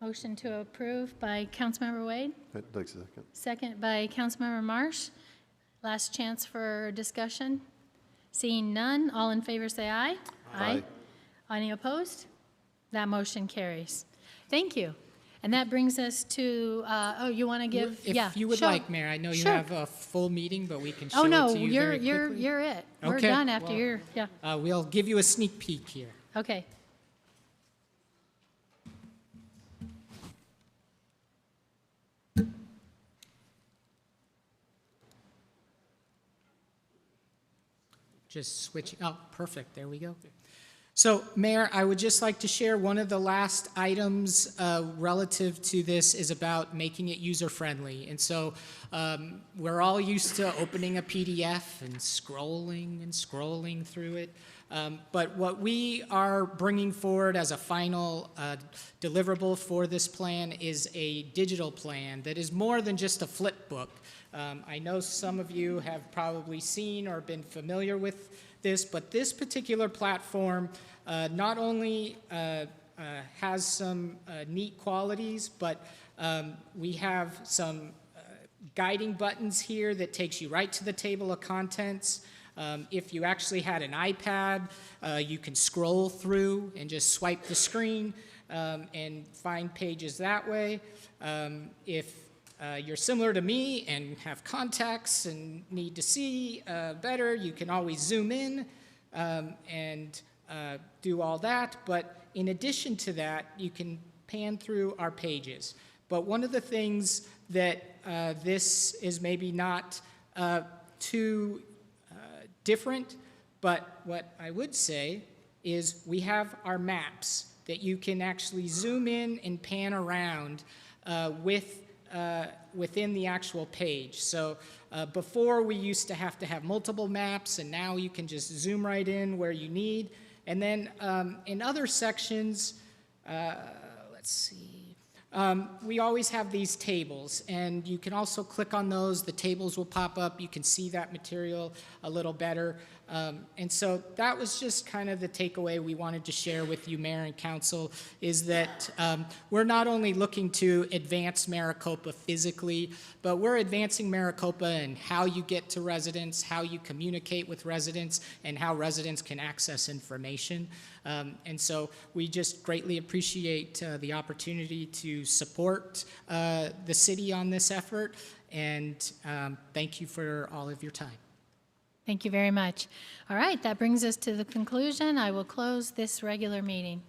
Motion to approve by Councilmember Wade, I'd like a second. second by Councilmember Marsh. Last chance for discussion. Seeing none, all in favor say aye. Aye. Any opposed? That motion carries. Thank you. And that brings us to, oh, you want to give? If you would show. like, Mayor, I know you Sure. have a full meeting, but we can show Oh, no, it to you very you're quickly. you're it. We're Okay, done after well, you're, yeah. We'll give you a sneak peek here. Okay. Just switch, oh, perfect, there we go. So, Mayor, I would just like to share one of the last items relative to this is about making it user-friendly. And so we're all used to opening a PDF and scrolling through it. But what we are bringing forward as a final deliverable for this plan is a digital plan that is more than just a flip book. I know some of you have probably seen or been familiar with this, but this particular platform not only has some neat qualities, but we have some guiding buttons here that takes you right to the table of contents. If you actually had an iPad, you can scroll through and just swipe the screen and find pages that way. If you're similar to me and have contacts and need to see better, you can always zoom in and do all that. But in addition to that, you can pan through our pages. But one of the things that this is maybe not too different, but what I would say is we have our maps that you can actually zoom in and pan around within the actual page. So before we used to have multiple maps, and now you can just zoom right in where you need. And then in other sections, let's see, we always have these tables, and you can also click on those. The tables will pop up. You can see that material a little better. And so that was just kind of the takeaway we wanted to share with you, Mayor and Council, is that we're not only looking to advance Maricopa physically, but we're advancing Maricopa and how you get to residents, how you communicate with residents, and how residents can access information. And so we just greatly appreciate the opportunity to support the city on this effort, and thank you for all of your time. Thank you very much. All right, that brings us to the conclusion. I will close this regular meeting.